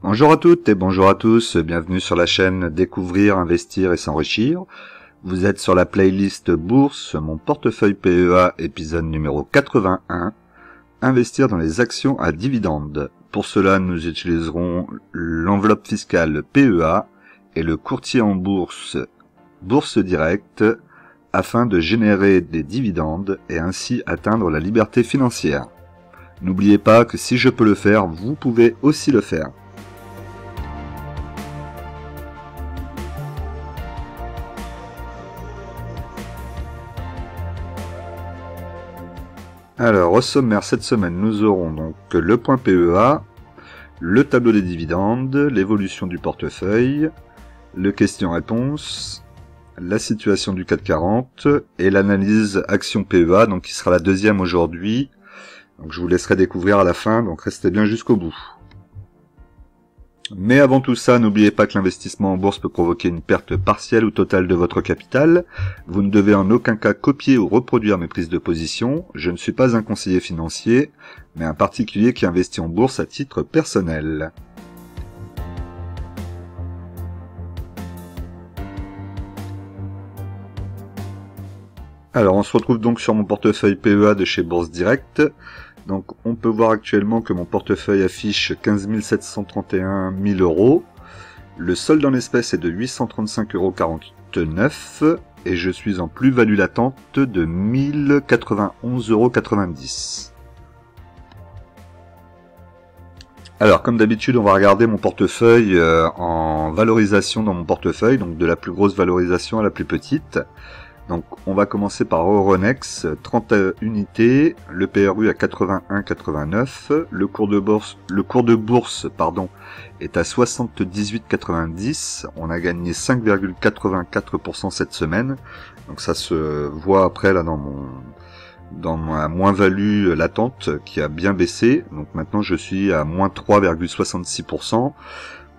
Bonjour à toutes et bonjour à tous, bienvenue sur la chaîne Découvrir, Investir et S'enrichir. Vous êtes sur la playlist Bourse, mon portefeuille PEA, épisode numéro 81, Investir dans les actions à dividendes. Pour cela, nous utiliserons l'enveloppe fiscale PEA et le courtier en bourse, Bourse Direct, afin de générer des dividendes et ainsi atteindre la liberté financière. N'oubliez pas que si je peux le faire, vous pouvez aussi le faire. Alors, au sommaire, cette semaine, nous aurons donc le point PEA, le tableau des dividendes, l'évolution du portefeuille, le question-réponse, la situation du CAC 40 et l'analyse action PEA, donc qui sera la deuxième aujourd'hui. Donc je vous laisserai découvrir à la fin, donc restez bien jusqu'au bout. Mais avant tout ça, n'oubliez pas que l'investissement en bourse peut provoquer une perte partielle ou totale de votre capital. Vous ne devez en aucun cas copier ou reproduire mes prises de position. Je ne suis pas un conseiller financier, mais un particulier qui investit en bourse à titre personnel. Alors on se retrouve donc sur mon portefeuille PEA de chez Bourse Direct. Donc on peut voir actuellement que mon portefeuille affiche 15 731 000 euros. Le solde en espèces est de 835,49 € et je suis en plus-value latente de 1091,90 €. Alors comme d'habitude on va regarder mon portefeuille en valorisation dans mon portefeuille, donc de la plus grosse valorisation à la plus petite. Donc on va commencer par Euronext, 30 unités, le PRU à 81,89, le cours de bourse est à 78,90, on a gagné 5,84% cette semaine. Donc ça se voit après là dans ma moins-value latente qui a bien baissé. Donc maintenant je suis à moins 3,66%.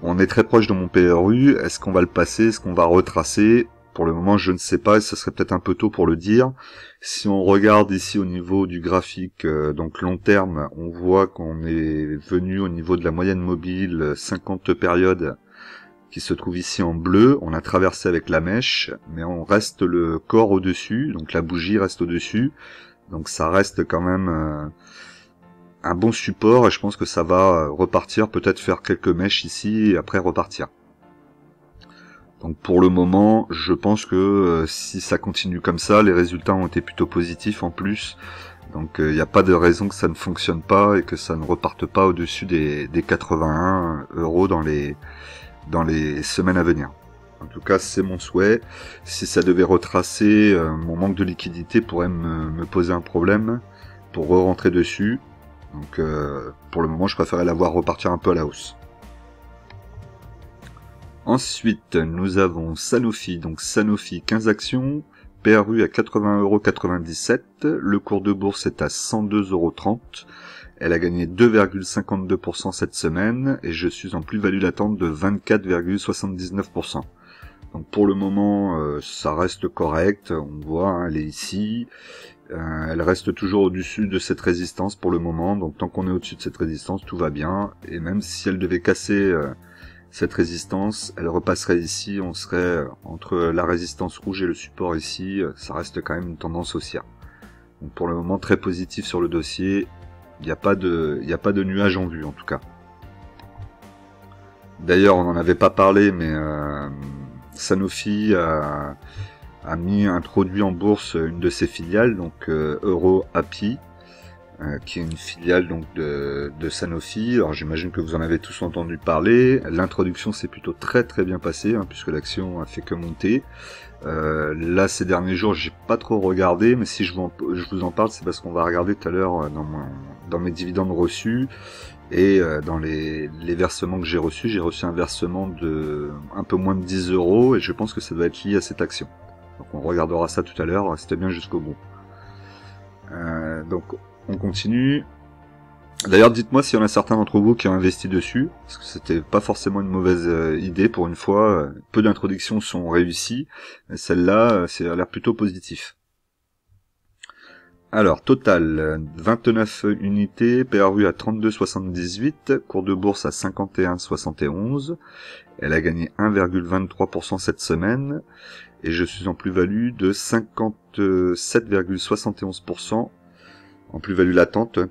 On est très proche de mon PRU, est-ce qu'on va le passer, est-ce qu'on va retracer ? Pour le moment, je ne sais pas, et ce serait peut-être un peu tôt pour le dire. Si on regarde ici au niveau du graphique, donc long terme, on voit qu'on est venu au niveau de la moyenne mobile 50 périodes qui se trouve ici en bleu. On a traversé avec la mèche, mais on reste le corps au-dessus, donc la bougie reste au-dessus. Donc ça reste quand même un bon support, et je pense que ça va repartir, peut-être faire quelques mèches ici, et après repartir. Donc pour le moment, je pense que si ça continue comme ça, les résultats ont été plutôt positifs en plus. Donc il n'y a pas de raison que ça ne fonctionne pas et que ça ne reparte pas au-dessus des 81 € dans les semaines à venir. En tout cas, c'est mon souhait. Si ça devait retracer, mon manque de liquidité pourrait me poser un problème pour re-rentrer dessus. Donc pour le moment, je préférais la voir repartir un peu à la hausse. Ensuite, nous avons Sanofi, donc Sanofi 15 actions, PRU à 80,97 €, le cours de bourse est à 102,30 €, elle a gagné 2,52% cette semaine, et je suis en plus-value latente de 24,79%. Donc pour le moment, ça reste correct, on voit, hein, elle est ici, elle reste toujours au-dessus de cette résistance pour le moment, donc tant qu'on est au-dessus de cette résistance, tout va bien, et même si elle devait casser cette résistance, elle repasserait ici, on serait entre la résistance rouge et le support ici, ça reste quand même une tendance haussière. Donc pour le moment très positif sur le dossier, il n'y a pas de nuage en vue en tout cas. D'ailleurs on n'en avait pas parlé, mais Sanofi a introduit en bourse une de ses filiales, donc EuroAPI, qui est une filiale donc de Sanofi. Alors j'imagine que vous en avez tous entendu parler. L'introduction s'est plutôt très bien passée, hein, puisque l'action a fait que monter. Là ces derniers jours j'ai pas trop regardé, mais si je vous en parle, c'est parce qu'on va regarder tout à l'heure dans mes dividendes reçus et dans les versements que j'ai reçus. J'ai reçu un versement de un peu moins de 10 € et je pense que ça doit être lié à cette action. Donc on regardera ça tout à l'heure, restez bien jusqu'au bout. Donc on continue. D'ailleurs, dites-moi s'il y en a certains d'entre vous qui ont investi dessus, parce que c'était pas forcément une mauvaise idée pour une fois. Peu d'introductions sont réussies, mais celle-là, ça a l'air plutôt positif. Alors, total, 29 unités, PRU à 32,78, cours de bourse à 51,71. Elle a gagné 1,23% cette semaine, et je suis en plus-value de 57,71% en plus-value latente, hein,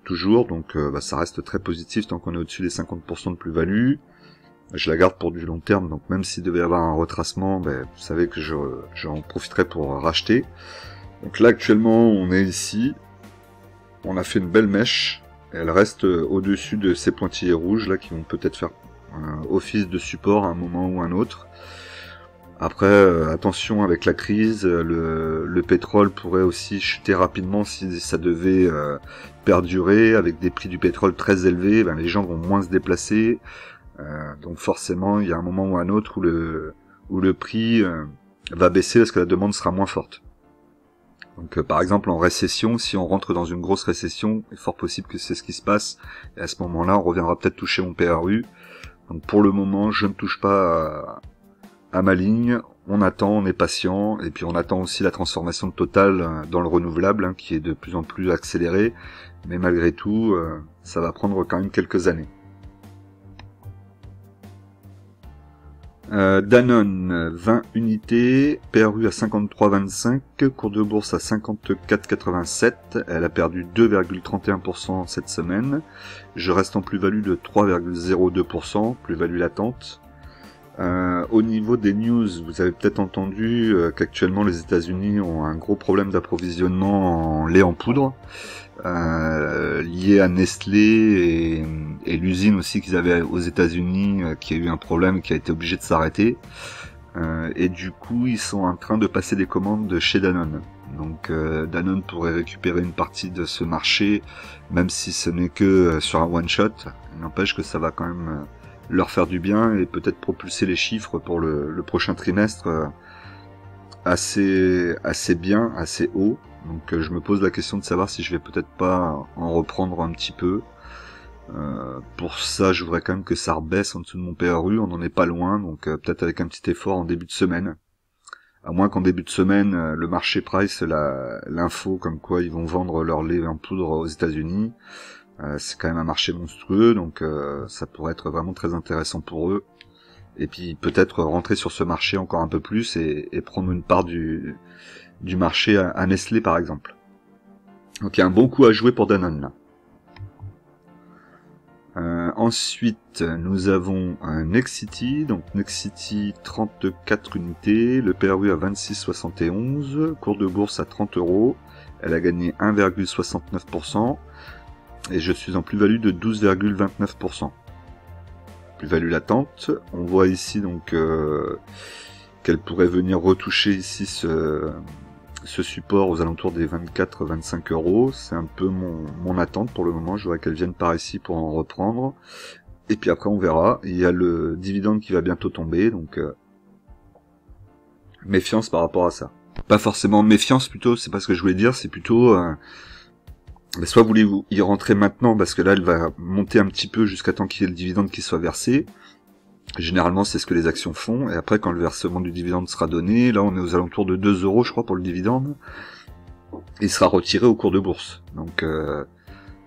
toujours, donc ça reste très positif tant qu'on est au-dessus des 50% de plus-value. Je la garde pour du long terme, donc même s'il devait y avoir un retracement, vous savez que j'en profiterai pour racheter. Donc là actuellement on est ici, on a fait une belle mèche, elle reste au-dessus de ces pointillés rouges là qui vont peut-être faire office de support à un moment ou un autre. Après attention avec la crise, le pétrole pourrait aussi chuter rapidement si ça devait perdurer, avec des prix du pétrole très élevés, les gens vont moins se déplacer, donc forcément il y a un moment ou un autre où le prix va baisser parce que la demande sera moins forte. Donc par exemple en récession, si on rentre dans une grosse récession, il est fort possible que c'est ce qui se passe, et à ce moment-là on reviendra peut-être toucher mon PRU. Donc pour le moment je ne touche pas à ma ligne, on attend, on est patient, et puis on attend aussi la transformation de Total dans le renouvelable, qui est de plus en plus accélérée, mais malgré tout ça va prendre quand même quelques années. Danone, 20 unités, PRU à 53,25, cours de bourse à 54,87, elle a perdu 2,31% cette semaine, je reste en plus-value de 3,02%, plus-value latente. Au niveau des news, vous avez peut-être entendu qu'actuellement les États-Unis ont un gros problème d'approvisionnement en lait en poudre, lié à Nestlé et l'usine aussi qu'ils avaient aux États-Unis qui a eu un problème, qui a été obligé de s'arrêter. Et du coup, ils sont en train de passer des commandes chez Danone. Donc Danone pourrait récupérer une partie de ce marché, même si ce n'est que sur un one-shot. Il n'empêche que ça va quand même leur faire du bien et peut-être propulser les chiffres pour le prochain trimestre assez bien, assez haut. Donc je me pose la question de savoir si je vais peut-être pas en reprendre un petit peu. Pour ça, je voudrais quand même que ça rebaisse en dessous de mon PRU, on n'en est pas loin, donc peut-être avec un petit effort en début de semaine. À moins qu'en début de semaine, le marché price l'info comme quoi ils vont vendre leur lait en poudre aux États-Unis. C'est quand même un marché monstrueux, donc ça pourrait être vraiment très intéressant pour eux. Et puis peut-être rentrer sur ce marché encore un peu plus et prendre une part du marché à Nestlé par exemple. Donc il y a un bon coup à jouer pour Danone là. Ensuite, nous avons un Nexity, donc Nexity 34 unités, le PRU à 26,71, cours de bourse à 30 €, elle a gagné 1,69%, et je suis en plus-value de 12,29%. Plus-value latente, on voit ici donc qu'elle pourrait venir retoucher ici ce support aux alentours des 24-25 €, c'est un peu mon attente pour le moment, je voudrais qu'elle vienne par ici pour en reprendre, et puis après on verra, il y a le dividende qui va bientôt tomber, donc méfiance par rapport à ça. Pas forcément méfiance plutôt, c'est pas ce que je voulais dire, c'est plutôt soit voulez-vous y rentrer maintenant parce que là elle va monter un petit peu jusqu'à temps qu'il y ait le dividende qui soit versé. Généralement, c'est ce que les actions font. Et après, quand le versement du dividende sera donné, là, on est aux alentours de 2 €, je crois, pour le dividende. Il sera retiré au cours de bourse. Donc,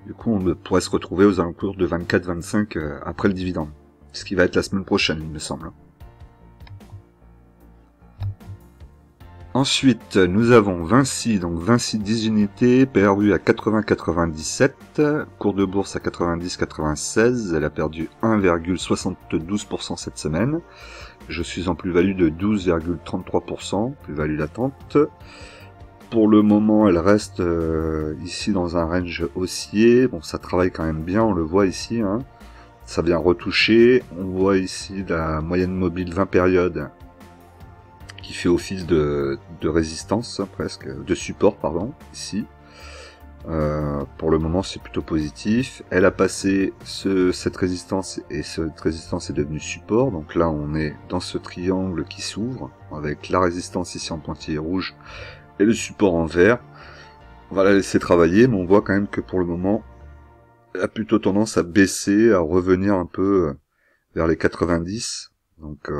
du coup, on pourrait se retrouver aux alentours de 24-25 après le dividende. Ce qui va être la semaine prochaine, il me semble. Ensuite, nous avons Vinci, donc Vinci 10 unités, PRU à 80,97, cours de bourse à 90,96, elle a perdu 1,72% cette semaine. Je suis en plus-value de 12,33%, plus-value latente. Pour le moment, elle reste ici dans un range haussier. Bon, ça travaille quand même bien, on le voit ici. Hein. Ça vient retoucher. On voit ici la moyenne mobile 20 périodes qui fait office de résistance, presque, de support, pardon, ici. Pour le moment, c'est plutôt positif. Elle a passé cette résistance et cette résistance est devenue support. Donc là, on est dans ce triangle qui s'ouvre avec la résistance ici en pointillé rouge et le support en vert. On va la laisser travailler, mais on voit quand même que pour le moment, elle a plutôt tendance à baisser, à revenir un peu vers les 90. Donc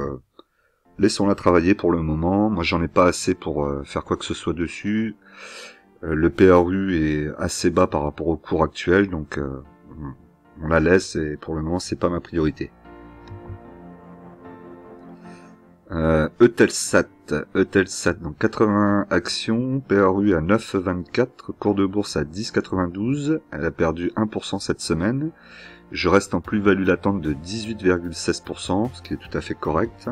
laissons-la travailler pour le moment. Moi, j'en ai pas assez pour faire quoi que ce soit dessus. Le PRU est assez bas par rapport au cours actuel, donc on la laisse et pour le moment c'est pas ma priorité. Eutelsat, donc 80 actions, PRU à 9,24, cours de bourse à 10,92, elle a perdu 1% cette semaine. Je reste en plus-value latente de 18,16%, ce qui est tout à fait correct.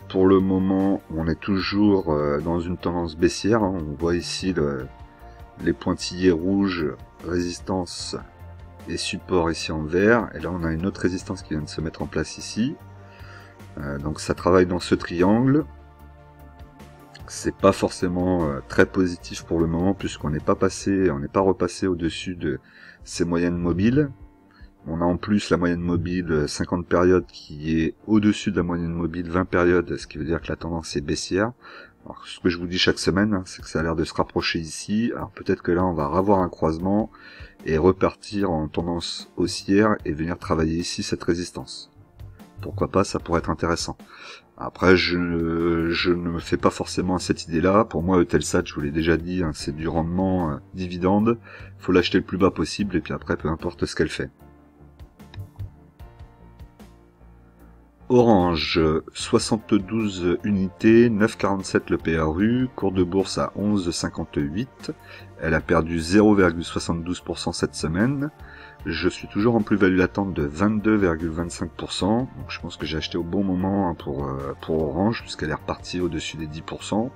Pour le moment, on est toujours dans une tendance baissière, hein. On voit ici les pointillés rouges, résistance et support ici en vert, et là on a une autre résistance qui vient de se mettre en place ici. Donc ça travaille dans ce triangle. C'est pas forcément très positif pour le moment puisqu'on n'est pas repassé au-dessus de ces moyennes mobiles. On a en plus la moyenne mobile 50 périodes qui est au-dessus de la moyenne mobile 20 périodes, ce qui veut dire que la tendance est baissière. Alors, ce que je vous dis chaque semaine, hein, c'est que ça a l'air de se rapprocher ici. Alors peut-être que là on va avoir un croisement et repartir en tendance haussière et venir travailler ici cette résistance. Pourquoi pas, ça pourrait être intéressant. Après, je ne me fais pas forcément à cette idée-là. Pour moi, Eutelsat, je vous l'ai déjà dit, hein, c'est du rendement dividende. Il faut l'acheter le plus bas possible et puis après, peu importe ce qu'elle fait. Orange, 72 unités, 9,47 le PRU, cours de bourse à 11,58. Elle a perdu 0,72% cette semaine. Je suis toujours en plus-value latente de 22,25%, donc je pense que j'ai acheté au bon moment pour Orange, puisqu'elle est repartie au-dessus des 10%.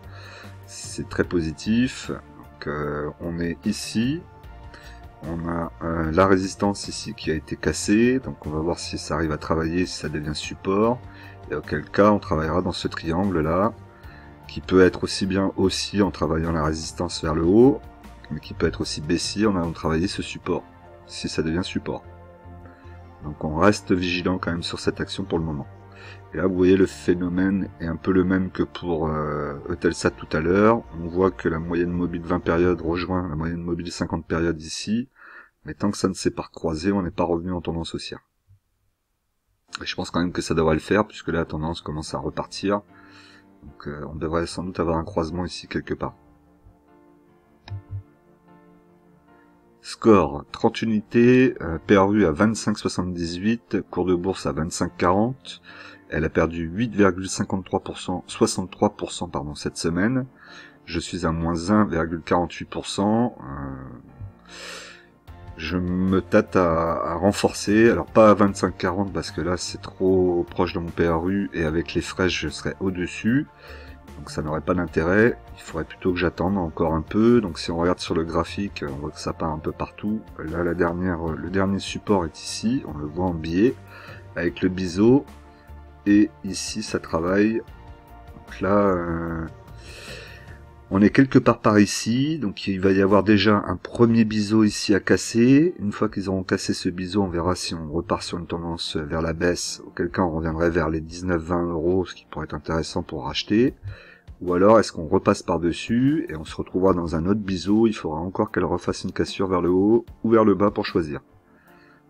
C'est très positif. Donc, on est ici. On a la résistance ici qui a été cassée, donc on va voir si ça arrive à travailler, si ça devient support, et auquel cas on travaillera dans ce triangle là, qui peut être aussi bien haussier en travaillant la résistance vers le haut, mais qui peut être aussi baissier en allant travailler ce support, si ça devient support. Donc on reste vigilant quand même sur cette action pour le moment. Et là vous voyez le phénomène est un peu le même que pour Eutelsat tout à l'heure. On voit que la moyenne mobile 20 périodes rejoint la moyenne mobile 50 périodes ici. Mais tant que ça ne s'est pas recroisé, on n'est pas revenu en tendance haussière. Et je pense quand même que ça devrait le faire, puisque là la tendance commence à repartir. Donc on devrait sans doute avoir un croisement ici quelque part. Score, 30 unités, PRU à 25,78, cours de bourse à 25,40. Elle a perdu 8,53%, 63% pardon, cette semaine. Je suis à moins 1,48%. Je me tâte à renforcer, alors pas à 25,40 parce que là c'est trop proche de mon PRU et avec les frais je serais au-dessus, donc ça n'aurait pas d'intérêt. Il faudrait plutôt que j'attende encore un peu. Donc si on regarde sur le graphique, on voit que ça part un peu partout. Là le dernier support est ici, on le voit en biais avec le biseau, et ici ça travaille. Donc là on est quelque part par ici, donc il va y avoir déjà un premier biseau ici à casser. Une fois qu'ils auront cassé ce biseau, on verra si on repart sur une tendance vers la baisse, auquel cas on reviendrait vers les 19-20 euros, ce qui pourrait être intéressant pour racheter. Ou alors est-ce qu'on repasse par-dessus et on se retrouvera dans un autre biseau, il faudra encore qu'elle refasse une cassure vers le haut ou vers le bas pour choisir.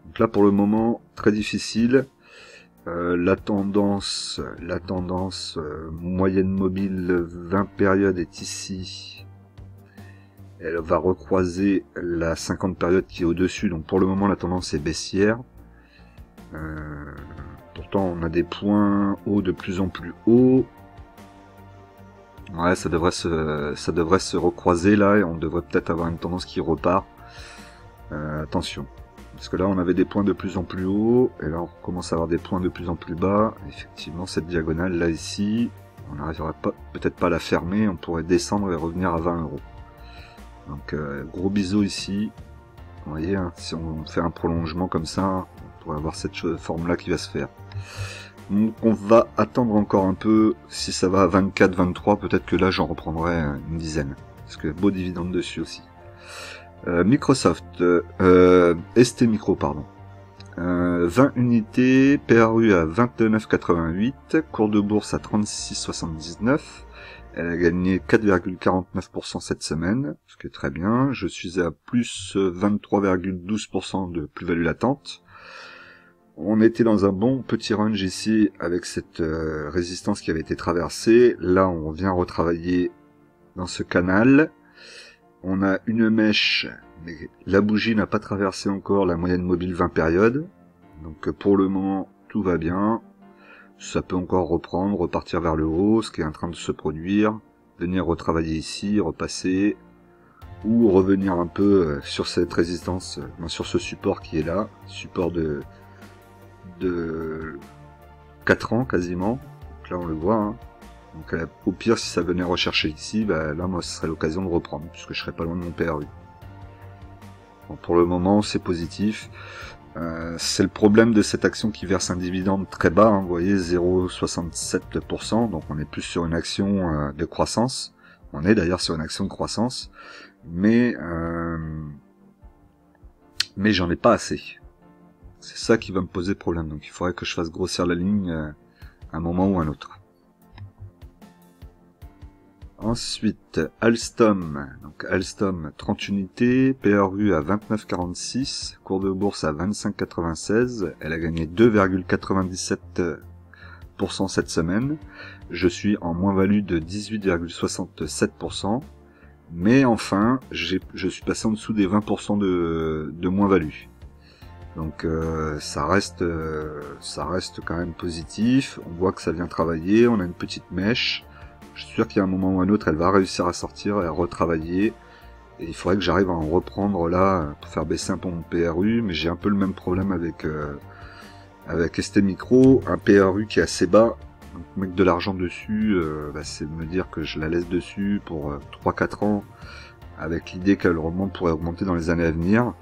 Donc là pour le moment, très difficile. La tendance moyenne mobile 20 périodes est ici. Elle va recroiser la 50 périodes qui est au-dessus. Donc pour le moment la tendance est baissière. Pourtant on a des points hauts de plus en plus hauts. Ouais, ça devrait se recroiser là et on devrait peut-être avoir une tendance qui repart. Attention. Parce que là on avait des points de plus en plus haut, et là on commence à avoir des points de plus en plus bas. Effectivement cette diagonale là ici, on n'arriverait peut-être pas à la fermer, on pourrait descendre et revenir à 20 euros. Donc gros bisous ici. Vous voyez, hein, si on fait un prolongement comme ça, on pourrait avoir cette forme là qui va se faire. Donc on va attendre encore un peu. Si ça va à 24, 23, peut-être que là j'en reprendrai une dizaine. Parce que beau dividende dessus aussi. Microsoft, ST Micro, pardon. 20 unités, PRU à 29,88, cours de bourse à 36,79. Elle a gagné 4,49% cette semaine, ce qui est très bien. Je suis à plus 23,12% de plus-value latente. On était dans un bon petit range ici avec cette résistance qui avait été traversée. Là, on vient retravailler dans ce canal. on a une mèche, mais la bougie n'a pas traversé encore la moyenne mobile 20 périodes. Donc pour le moment, tout va bien. Ça peut encore reprendre, repartir vers le haut, ce qui est en train de se produire. Venir retravailler ici, repasser, ou revenir un peu sur cette résistance, sur ce support qui est là, support de 4 ans quasiment. Donc là on le voit, hein. Donc au pire, si ça venait rechercher ici, bah, là moi ce serait l'occasion de reprendre, puisque je serais pas loin de mon PRU. Bon, pour le moment c'est positif. C'est le problème de cette action qui verse un dividende très bas, hein, vous voyez, 0,67%, donc on est plus sur une action de croissance. On est d'ailleurs sur une action de croissance, mais j'en ai pas assez. C'est ça qui va me poser problème, donc il faudrait que je fasse grossir la ligne à un moment ou un autre. Ensuite, Alstom, donc Alstom 30 unités, PRU à 29,46, cours de bourse à 25,96, elle a gagné 2,97% cette semaine, je suis en moins-value de 18,67%, mais enfin, je suis passé en dessous des 20% de moins-value. Donc ça reste quand même positif, on voit que ça vient travailler, on a une petite mèche. Je suis sûr qu'il y a un moment ou un autre, elle va réussir à sortir et à retravailler. Et il faudrait que j'arrive à en reprendre là pour faire baisser un peu mon PRU. Mais j'ai un peu le même problème avec ST Micro, un PRU qui est assez bas. Donc mettre de l'argent dessus, c'est de me dire que je la laisse dessus pour 3-4 ans, avec l'idée qu'elle pourrait augmenter dans les années à venir.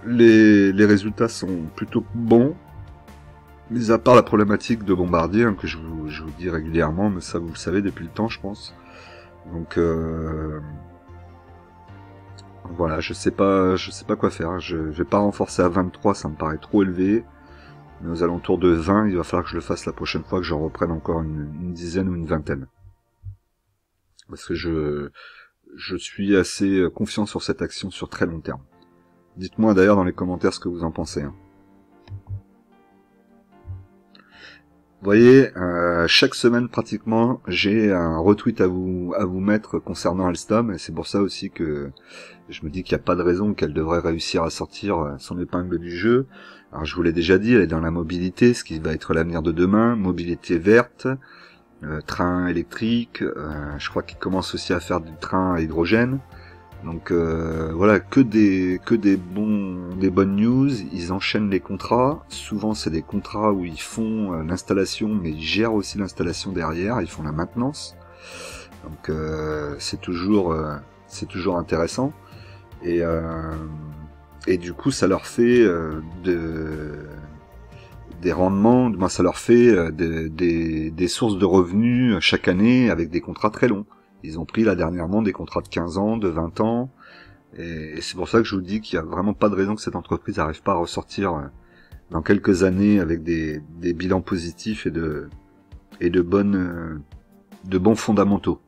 Les résultats sont plutôt bons. Mis à part la problématique de Bombardier, hein, que je vous dis régulièrement, mais ça vous le savez depuis le temps, je pense. Donc voilà, je sais pas quoi faire. Je vais pas renforcer à 23, ça me paraît trop élevé. Mais aux alentours de 20, il va falloir que je le fasse la prochaine fois, que j'en reprenne encore une dizaine ou une vingtaine. Parce que je suis assez confiant sur cette action sur très long terme. Dites-moi d'ailleurs dans les commentaires ce que vous en pensez, hein. Vous voyez, chaque semaine pratiquement, j'ai un retweet à vous mettre concernant Alstom, et c'est pour ça aussi que je me dis qu'il n'y a pas de raison qu'elle devrait réussir à sortir son épingle du jeu. Alors je vous l'ai déjà dit, elle est dans la mobilité, ce qui va être l'avenir de demain, mobilité verte, train électrique, je crois qu'il commence aussi à faire du train à hydrogène. Donc voilà, que des bonnes news. Ils enchaînent les contrats. Souvent c'est des contrats où ils font l'installation, mais ils gèrent aussi l'installation derrière. Ils font la maintenance. Donc c'est toujours intéressant. Et du coup ça leur fait des rendements. Ça leur fait des sources de revenus chaque année avec des contrats très longs. Ils ont pris là dernièrement des contrats de 15 ans, de 20 ans, et c'est pour ça que je vous dis qu'il n'y a vraiment pas de raison que cette entreprise n'arrive pas à ressortir dans quelques années avec des bilans positifs et de bons fondamentaux.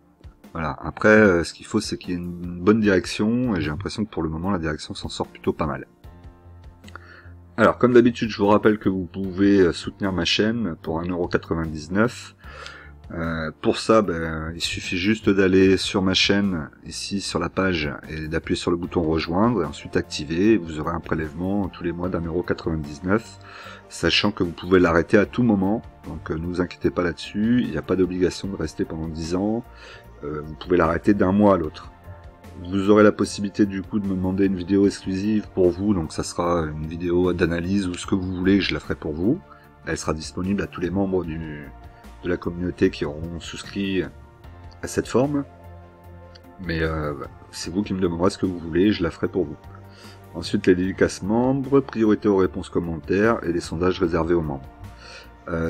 Voilà. Après, ce qu'il faut, c'est qu'il y ait une bonne direction, et j'ai l'impression que pour le moment, la direction s'en sort plutôt pas mal. Alors, comme d'habitude, je vous rappelle que vous pouvez soutenir ma chaîne pour 1,99 €. Pour ça, il suffit juste d'aller sur ma chaîne, ici sur la page, et d'appuyer sur le bouton rejoindre, et ensuite activer, et vous aurez un prélèvement tous les mois d'1,99 €, sachant que vous pouvez l'arrêter à tout moment, donc ne vous inquiétez pas là-dessus, il n'y a pas d'obligation de rester pendant 10 ans, vous pouvez l'arrêter d'un mois à l'autre. Vous aurez la possibilité du coup de me demander une vidéo exclusive pour vous, donc ça sera une vidéo d'analyse ou ce que vous voulez, je la ferai pour vous. Elle sera disponible à tous les membres de la communauté qui auront souscrit à cette forme. Mais c'est vous qui me demanderez ce que vous voulez, je la ferai pour vous. Ensuite, les dédicaces membres, priorité aux réponses commentaires et les sondages réservés aux membres.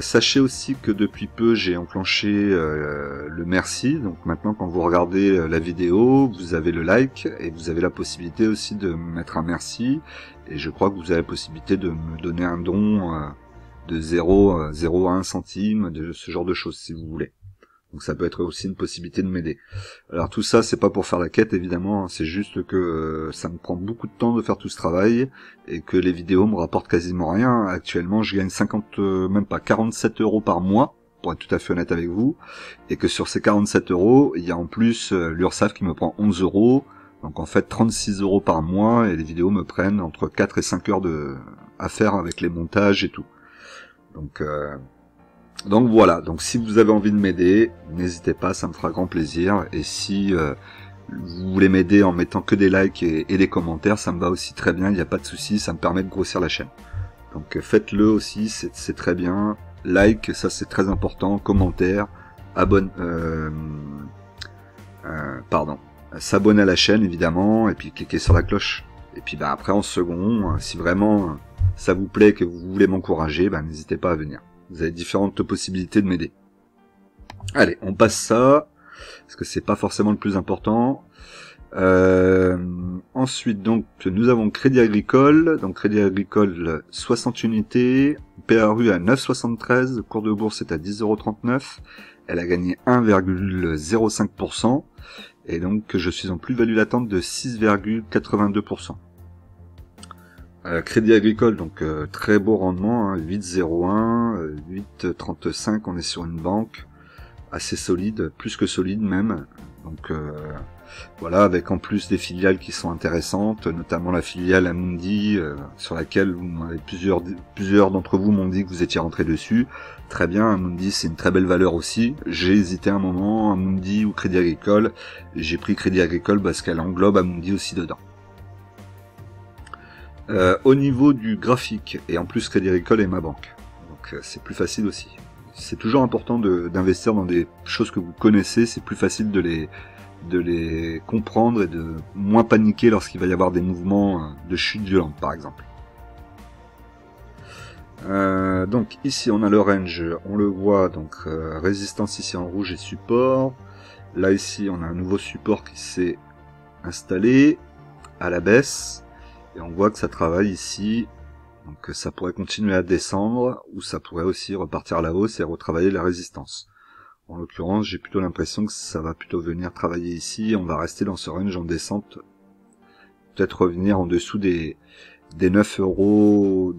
Sachez aussi que depuis peu j'ai enclenché le merci, donc maintenant quand vous regardez la vidéo, vous avez le like et vous avez la possibilité aussi de mettre un merci, et je crois que vous avez la possibilité de me donner un don de 0 à 1 centime, de ce genre de choses si vous voulez. Donc ça peut être aussi une possibilité de m'aider. Alors tout ça, c'est pas pour faire la quête évidemment, hein, c'est juste que ça me prend beaucoup de temps de faire tout ce travail et que les vidéos me rapportent quasiment rien. Actuellement, je gagne 47 € par mois, pour être tout à fait honnête avec vous, et que sur ces 47 €, il y a en plus l'URSSAF qui me prend 11 €, Donc en fait 36 € par mois, et les vidéos me prennent entre 4 et 5 heures à faire avec les montages et tout. Donc voilà, donc si vous avez envie de m'aider, n'hésitez pas, ça me fera grand plaisir. Et si vous voulez m'aider en mettant que des likes et des commentaires, ça me va aussi très bien, il n'y a pas de souci, ça me permet de grossir la chaîne. Donc faites-le aussi, c'est très bien. Like, ça c'est très important, commentaire, s'abonner à la chaîne évidemment, et puis cliquez sur la cloche. Et puis après en second, si vraiment ça vous plaît, que vous voulez m'encourager, n'hésitez pas à venir. Vous avez différentes possibilités de m'aider. Allez, on passe ça, parce que c'est pas forcément le plus important. Ensuite, donc, nous avons Crédit Agricole. Donc, Crédit Agricole, 60 unités. PRU à 9,73. Cours de bourse est à 10,39 €. Elle a gagné 1,05%. Et donc, je suis en plus-value latente de 6,82%. Crédit Agricole, donc très beau rendement, hein, 8,01, 8,35, on est sur une banque assez solide, plus que solide même. Donc voilà, avec en plus des filiales qui sont intéressantes, notamment la filiale Amundi, sur laquelle plusieurs d'entre vous m'ont dit que vous étiez rentré dessus. Très bien, Amundi c'est une très belle valeur aussi. J'ai hésité un moment, Amundi ou Crédit Agricole. J'ai pris Crédit Agricole parce qu'elle englobe Amundi aussi dedans. Au niveau du graphique, et en plus Crédit Agricole est ma banque, donc c'est plus facile aussi. C'est toujours important d'investir dans des choses que vous connaissez, c'est plus facile de les comprendre et de moins paniquer lorsqu'il va y avoir des mouvements de chute violente par exemple. Donc ici on a le range, on le voit, donc résistance ici en rouge et support. Là ici on a un nouveau support qui s'est installé à la baisse. Et on voit que ça travaille ici, donc ça pourrait continuer à descendre, ou ça pourrait aussi repartir à la hausse et retravailler la résistance. En l'occurrence, j'ai plutôt l'impression que ça va plutôt venir travailler ici, on va rester dans ce range en descente, peut-être revenir en dessous des 9 €,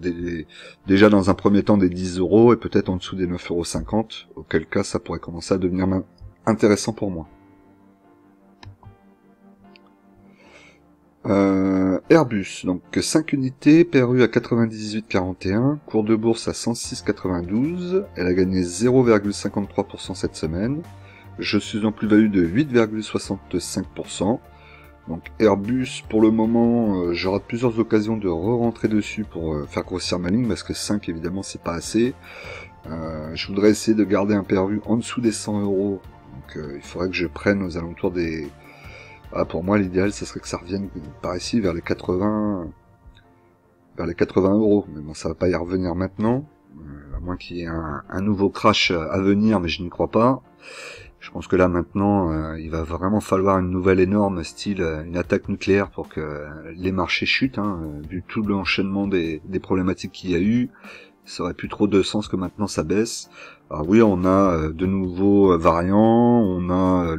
déjà dans un premier temps des 10 €, et peut-être en dessous des 9,50 €, auquel cas ça pourrait commencer à devenir intéressant pour moi. Airbus, donc 5 unités, PRU à 98,41, cours de bourse à 106,92, elle a gagné 0,53% cette semaine, je suis en plus-value de 8,65%, donc Airbus, pour le moment, j'aurai plusieurs occasions de re-rentrer dessus pour faire grossir ma ligne, parce que 5 évidemment c'est pas assez, je voudrais essayer de garder un PRU en dessous des 100 €, donc il faudrait que je prenne aux alentours des... pour moi, l'idéal, ce serait que ça revienne par ici vers les 80 €. Mais bon, ça va pas y revenir maintenant, à moins qu'il y ait un nouveau crash à venir, mais je n'y crois pas. Je pense que là, maintenant, il va vraiment falloir une nouvelle énorme, style une attaque nucléaire pour que les marchés chutent, hein, vu tout l'enchaînement des problématiques qu'il y a eu. Ça aurait plus trop de sens que maintenant ça baisse. Alors oui, on a de nouveaux variants, on a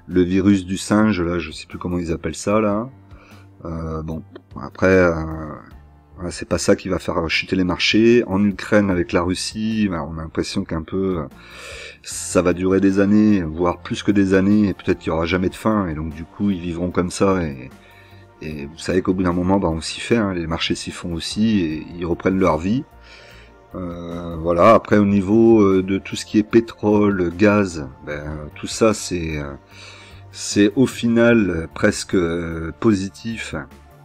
le virus du singe, là, je sais plus comment ils appellent ça, là. Bon, après, c'est pas ça qui va faire chuter les marchés. En Ukraine, avec la Russie, on a l'impression qu'un peu, ça va durer des années, voire plus que des années, et peut-être qu'il y aura jamais de fin, et donc du coup, ils vivront comme ça, et vous savez qu'au bout d'un moment, on s'y fait, hein, les marchés s'y font aussi, et ils reprennent leur vie. Voilà, après au niveau de tout ce qui est pétrole, gaz, tout ça c'est au final presque positif,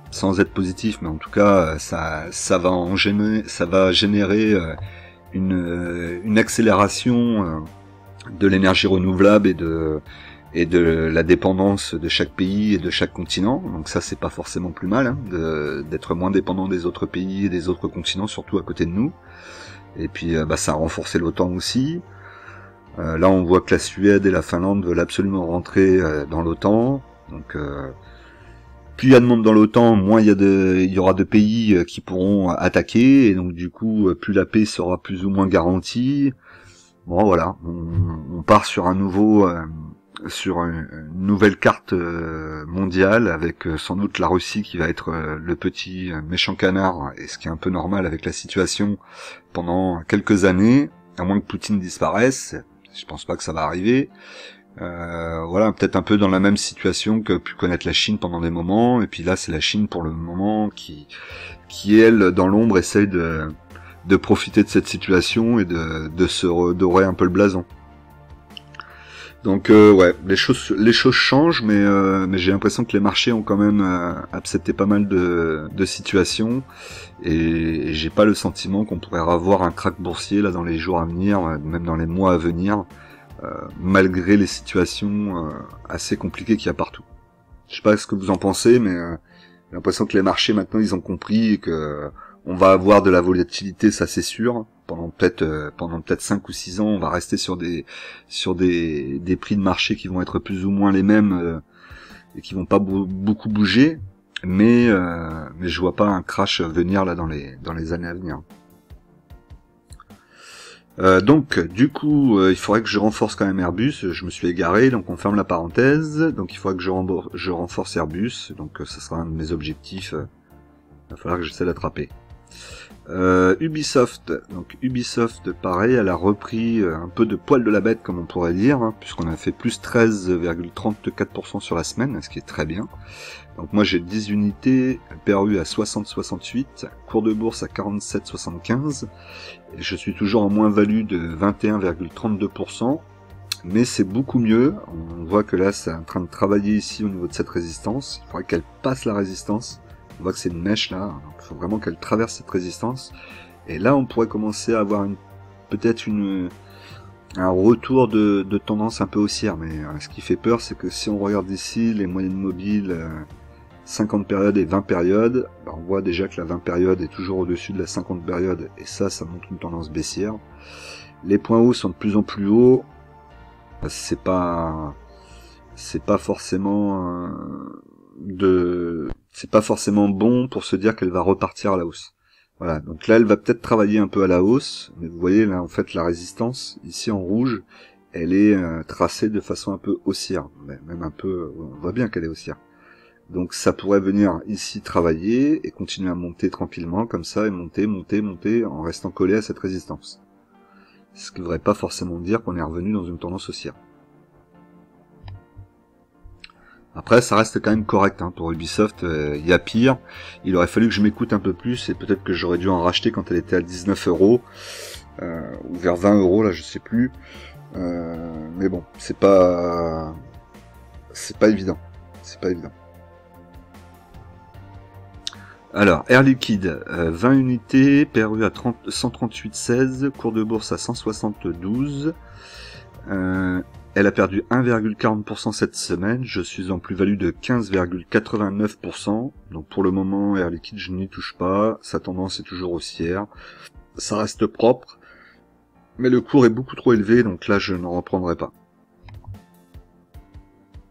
sans être positif, mais en tout cas ça va générer une accélération de l'énergie renouvelable et de la dépendance de chaque pays et de chaque continent. Donc ça c'est pas forcément plus mal, hein, d'être moins dépendant des autres pays et des autres continents, surtout à côté de nous. Et puis ça a renforcé l'OTAN aussi. Là on voit que la Suède et la Finlande veulent absolument rentrer dans l'OTAN. Donc plus il y a de monde dans l'OTAN, moins il y aura de pays qui pourront attaquer, et donc du coup plus la paix sera plus ou moins garantie. Bon voilà, on part sur sur une nouvelle carte mondiale, avec sans doute la Russie qui va être le petit méchant canard, et ce qui est un peu normal avec la situation pendant quelques années, à moins que Poutine disparaisse. Je pense pas que ça va arriver. Voilà, peut-être un peu dans la même situation que pu connaître la Chine pendant des moments, et puis là c'est la Chine pour le moment qui elle, dans l'ombre, essaye de profiter de cette situation et de se redorer un peu le blason. Donc ouais, les choses changent, mais j'ai l'impression que les marchés ont quand même accepté pas mal de situations, et j'ai pas le sentiment qu'on pourrait avoir un krach boursier là dans les jours à venir, même dans les mois à venir, malgré les situations assez compliquées qu'il y a partout. Je sais pas ce que vous en pensez, mais j'ai l'impression que les marchés maintenant ils ont compris et que on va avoir de la volatilité, ça c'est sûr. Pendant peut-être 5 ou 6 ans, on va rester sur des prix de marché qui vont être plus ou moins les mêmes et qui vont pas beaucoup bouger, mais je vois pas un crash venir là dans les années à venir. Donc du coup il faudrait que je renforce quand même Airbus. Je me suis égaré, donc on ferme la parenthèse. Donc il faudrait que je renforce Airbus, donc ça sera un de mes objectifs. Il va falloir que j'essaie d'attraper. Ubisoft, donc Ubisoft pareil, elle a repris un peu de poil de la bête comme on pourrait dire, hein, puisqu'on a fait plus 13,34% sur la semaine, ce qui est très bien. Donc moi j'ai 10 unités, PRU à 60,68, cours de bourse à 47,75, et je suis toujours en moins-value de 21,32%, mais c'est beaucoup mieux. On voit que là c'est en train de travailler ici au niveau de cette résistance, il faudrait qu'elle passe la résistance. On voit que c'est une mèche là, donc il faut vraiment qu'elle traverse cette résistance. Et là, on pourrait commencer à avoir peut-être un retour de tendance un peu haussière. Mais ce qui fait peur, c'est que si on regarde ici les moyennes mobiles, 50 périodes et 20 périodes, on voit déjà que la 20 périodes est toujours au-dessus de la 50 périodes, et ça montre une tendance baissière. Les points hauts sont de plus en plus hauts. C'est pas forcément c'est pas forcément bon pour se dire qu'elle va repartir à la hausse. Voilà, donc là elle va peut-être travailler un peu à la hausse, mais vous voyez là en fait la résistance, ici en rouge, elle est tracée de façon un peu haussière, même un peu, on voit bien qu'elle est haussière. Donc ça pourrait venir ici travailler et continuer à monter tranquillement comme ça, et monter en restant collé à cette résistance. Ce qui ne voudrait pas forcément dire qu'on est revenu dans une tendance haussière. Après, ça reste quand même correct hein, pour Ubisoft. Il y a pire. Il aurait fallu que je m'écoute un peu plus et peut-être que j'aurais dû en racheter quand elle était à 19 € ou vers 20 €, là, je sais plus. Mais bon, c'est pas évident. C'est pas évident. Alors, Air Liquide, 20 unités, PRU à 138,16, cours de bourse à 172. Elle a perdu 1,40% cette semaine, je suis en plus-value de 15,89%, donc pour le moment Air Liquide je n'y touche pas, sa tendance est toujours haussière, ça reste propre, mais le cours est beaucoup trop élevé, donc là je n'en reprendrai pas.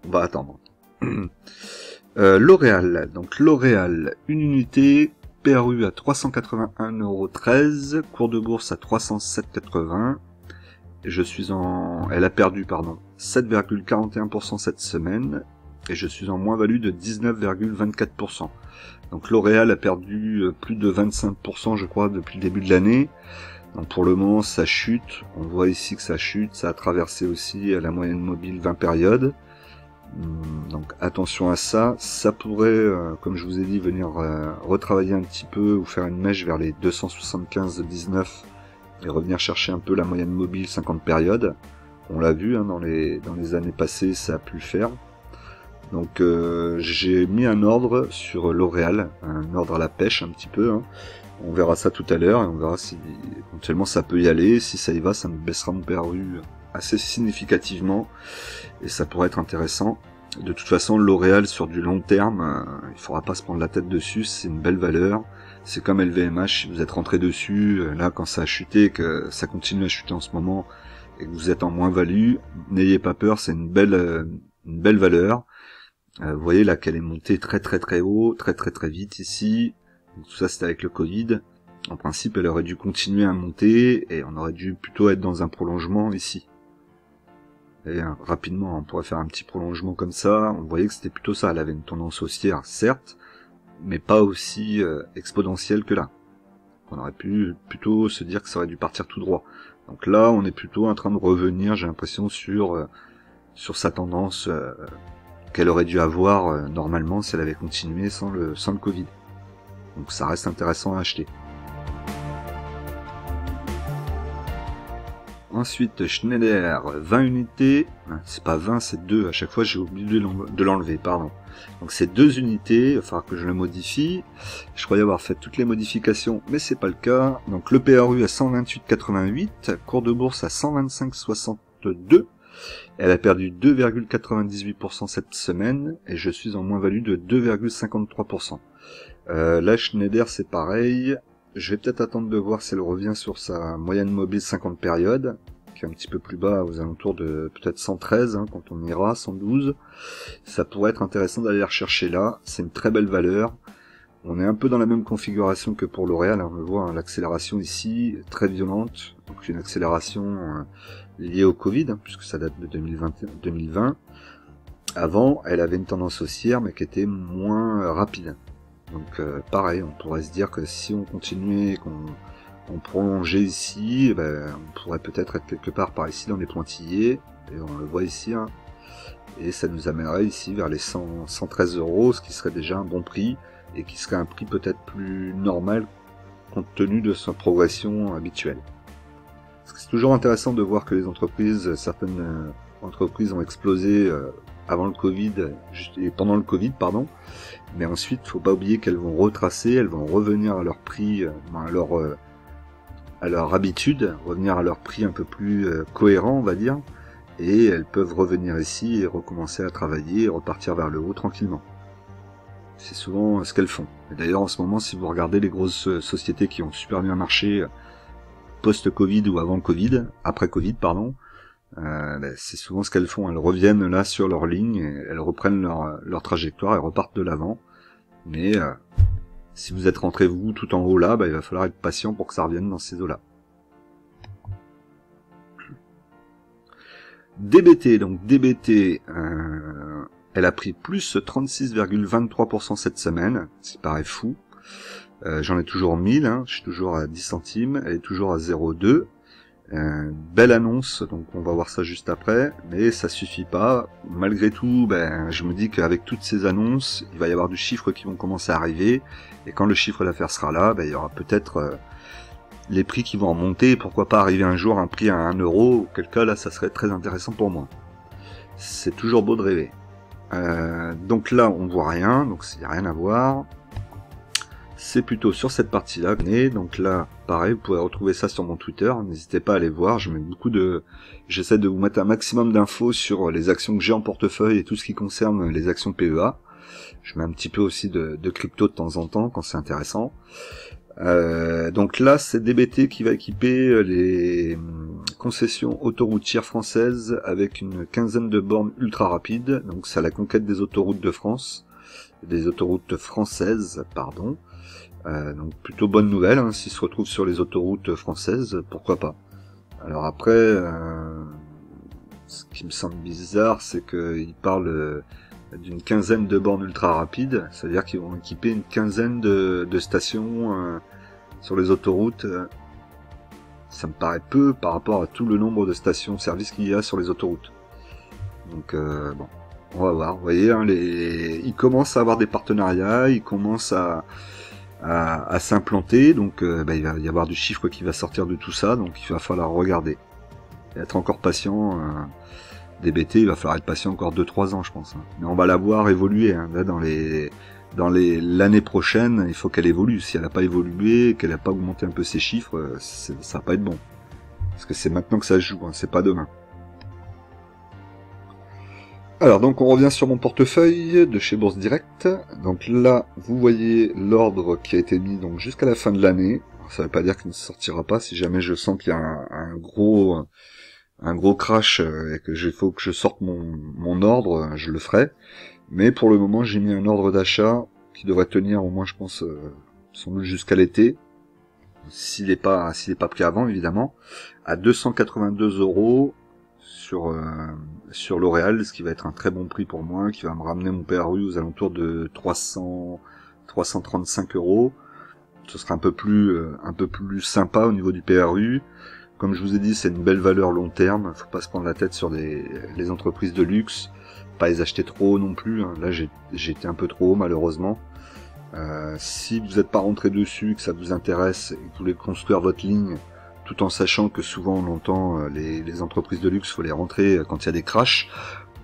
On va attendre. L'Oréal, donc L'Oréal, une unité, PRU à 381,13 €, cours de bourse à 307,80. Elle a perdu 7,41% cette semaine, et je suis en moins-value de 19,24%. Donc L'Oréal a perdu plus de 25% je crois depuis le début de l'année. Donc pour le moment ça chute, on voit ici que ça chute, ça a traversé aussi la moyenne mobile 20 périodes. Donc attention à ça, ça pourrait, comme je vous ai dit, venir retravailler un petit peu ou faire une mèche vers les 275,19 et revenir chercher un peu la moyenne mobile 50 périodes. On l'a vu hein, dans les années passées, ça a pu le faire. Donc j'ai mis un ordre sur L'Oréal, un ordre à la pêche un petit peu. Hein. On verra ça tout à l'heure et on verra si éventuellement ça peut y aller. Si ça y va, ça me baissera mon PRU assez significativement et ça pourrait être intéressant. De toute façon, L'Oréal sur du long terme, il faudra pas se prendre la tête dessus, c'est une belle valeur. C'est comme LVMH, si vous êtes rentré dessus, là quand ça a chuté, que ça continue à chuter en ce moment, et que vous êtes en moins-value, n'ayez pas peur, c'est une belle valeur. Vous voyez là qu'elle est montée très haut, très vite ici. Donc, tout ça c'était avec le Covid. En principe, elle aurait dû continuer à monter, et on aurait dû plutôt être dans un prolongement ici. Et rapidement, on pourrait faire un petit prolongement comme ça. On voyait que c'était plutôt ça, elle avait une tendance haussière, certes, mais pas aussi exponentielle que là. On aurait pu plutôt se dire que ça aurait dû partir tout droit. Donc là, on est plutôt en train de revenir, j'ai l'impression, sur sur sa tendance qu'elle aurait dû avoir normalement si elle avait continué sans le Covid. Donc ça reste intéressant à acheter. Ensuite, Schneider, 20 unités, c'est pas 20, c'est 2, à chaque fois j'ai oublié de l'enlever, pardon. Donc c'est 2 unités, il va falloir que je le modifie. Je croyais avoir fait toutes les modifications, mais c'est pas le cas. Donc le PRU à 128,88, cours de bourse à 125,62. Elle a perdu 2,98% cette semaine, et je suis en moins-value de 2,53%. Là, Schneider, c'est pareil. Je vais peut-être attendre de voir si elle revient sur sa moyenne mobile 50 périodes, qui est un petit peu plus bas, aux alentours de peut-être 113, quand on ira, 112. Ça pourrait être intéressant d'aller la rechercher là. C'est une très belle valeur. On est un peu dans la même configuration que pour L'Oréal. On le voit, l'accélération ici, très violente. Donc une accélération liée au Covid, puisque ça date de 2020. Avant, elle avait une tendance haussière, mais qui était moins rapide. Donc pareil, on pourrait se dire que si on continuait, qu'on prolongeait ici, on pourrait peut-être être quelque part par ici dans les pointillés, et on le voit ici, et ça nous amènerait ici vers les 113 €, ce qui serait déjà un bon prix, et qui serait un prix peut-être plus normal compte tenu de sa progression habituelle. Parce que c'est toujours intéressant de voir que les entreprises, certaines entreprises ont explosé avant le Covid, et pendant le Covid, pardon, mais ensuite, faut pas oublier qu'elles vont retracer, elles vont revenir à leur prix, à leur habitude, revenir à leur prix un peu plus cohérent, on va dire, et elles peuvent revenir ici et recommencer à travailler et repartir vers le haut tranquillement. C'est souvent ce qu'elles font. Et d'ailleurs, en ce moment, si vous regardez les grosses sociétés qui ont super bien marché post-Covid ou avant Covid, après Covid, pardon, c'est souvent ce qu'elles font. Elles reviennent là sur leur ligne, et elles reprennent leur trajectoire et repartent de l'avant. Mais si vous êtes rentré vous tout en haut là, il va falloir être patient pour que ça revienne dans ces eaux-là. DBT, donc DBT, elle a pris plus 36,23% cette semaine, ce qui paraît fou. J'en ai toujours 1000, je suis toujours à 10 centimes, elle est toujours à 0,2. Belle annonce, donc on va voir ça juste après, mais ça suffit pas. Malgré tout, je me dis qu'avec toutes ces annonces, il va y avoir du chiffre qui vont commencer à arriver, et quand le chiffre d'affaires sera là, il y aura peut-être les prix qui vont remonter, et pourquoi pas arriver un jour un prix à 1 €, auquel cas là ça serait très intéressant pour moi. C'est toujours beau de rêver. Donc là on voit rien, donc il n'y a rien à voir. C'est plutôt sur cette partie-là. Donc là, pareil, vous pouvez retrouver ça sur mon Twitter. N'hésitez pas à aller voir. J'essaie de vous mettre un maximum d'infos sur les actions que j'ai en portefeuille et tout ce qui concerne les actions PEA. Je mets un petit peu aussi de crypto de temps en temps quand c'est intéressant. Donc là, c'est DBT qui va équiper les concessions autoroutières françaises avec une quinzaine de bornes ultra rapides. Donc c'est à la conquête des autoroutes de France, des autoroutes françaises, pardon. Donc plutôt bonne nouvelle, s'ils se retrouvent sur les autoroutes françaises, pourquoi pas. Alors après, ce qui me semble bizarre, c'est qu'ils parlent d'une quinzaine de bornes ultra rapides, c'est-à-dire qu'ils vont équiper une quinzaine de stations sur les autoroutes. Ça me paraît peu par rapport à tout le nombre de stations-service qu'il y a sur les autoroutes. Donc bon, on va voir. Vous voyez, ils commencent à avoir des partenariats, ils commencent à s'implanter, donc il va y avoir du chiffre qui va sortir de tout ça, donc il va falloir regarder et être encore patient. DBT, il va falloir être patient encore 2-3 ans, je pense, mais on va la voir évoluer, là l'année prochaine, il faut qu'elle évolue. Si elle n'a pas évolué, qu'elle n'a pas augmenté un peu ses chiffres, ça va pas être bon, parce que c'est maintenant que ça se joue, c'est pas demain. Alors donc on revient sur mon portefeuille de chez Bourse Direct. Donc là vous voyez l'ordre qui a été mis donc jusqu'à la fin de l'année. Ça veut pas dire qu'il ne sortira pas. Si jamais je sens qu'il y a un gros crash et que faut que je sorte mon ordre, je le ferai. Mais pour le moment j'ai mis un ordre d'achat qui devrait tenir au moins, je pense, sans doute jusqu'à l'été. S'il est pas pris avant, évidemment, à 282 € sur L'Oréal, ce qui va être un très bon prix pour moi, qui va me ramener mon PRU aux alentours de 335 €. Ce sera un peu plus sympa au niveau du PRU. Comme je vous ai dit, c'est une belle valeur long terme. Faut pas se prendre la tête sur les entreprises de luxe, pas les acheter trop haut non plus. Hein. Là, j'ai été un peu trop haut malheureusement. Si vous n'êtes pas rentré dessus, que ça vous intéresse et que vous voulez construire votre ligne, tout en sachant que souvent on entend les entreprises de luxe, faut les rentrer quand il y a des crashs.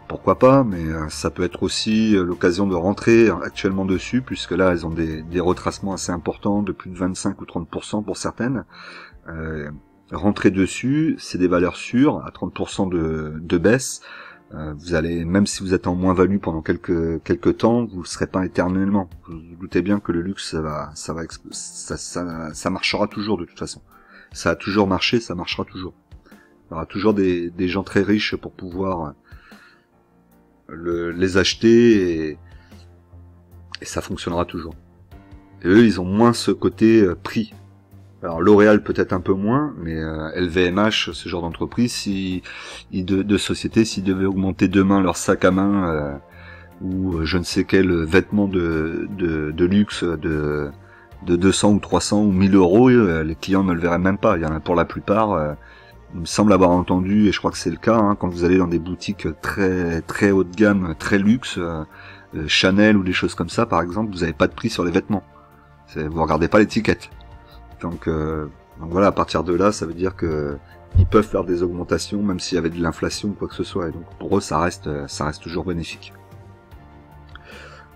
Pourquoi pas, mais ça peut être aussi l'occasion de rentrer actuellement dessus, puisque là elles ont des retracements assez importants, de plus de 25 ou 30% pour certaines. Rentrer dessus, c'est des valeurs sûres, à 30% de baisse. Vous allez, même si vous êtes en moins-value pendant quelques temps, vous ne serez pas éternellement. Vous vous doutez bien que le luxe, ça marchera toujours de toute façon. Ça a toujours marché, ça marchera toujours. Il y aura toujours des gens très riches pour pouvoir les acheter et ça fonctionnera toujours. Et eux, ils ont moins ce côté prix. Alors L'Oréal peut-être un peu moins, mais LVMH, ce genre d'entreprise, de société, s'ils devaient augmenter demain leur sac à main ou je ne sais quel vêtement de luxe de 200 ou 300 ou 1000 euros, les clients ne le verraient même pas. Il y en a pour la plupart. Il me semble avoir entendu, et je crois que c'est le cas, hein, quand vous allez dans des boutiques très très haut de gamme, très luxe, Chanel ou des choses comme ça, par exemple, vous n'avez pas de prix sur les vêtements. Vous regardez pas l'étiquette. Donc voilà, à partir de là, ça veut dire que ils peuvent faire des augmentations, même s'il y avait de l'inflation ou quoi que ce soit. Et donc pour eux, ça reste toujours bénéfique.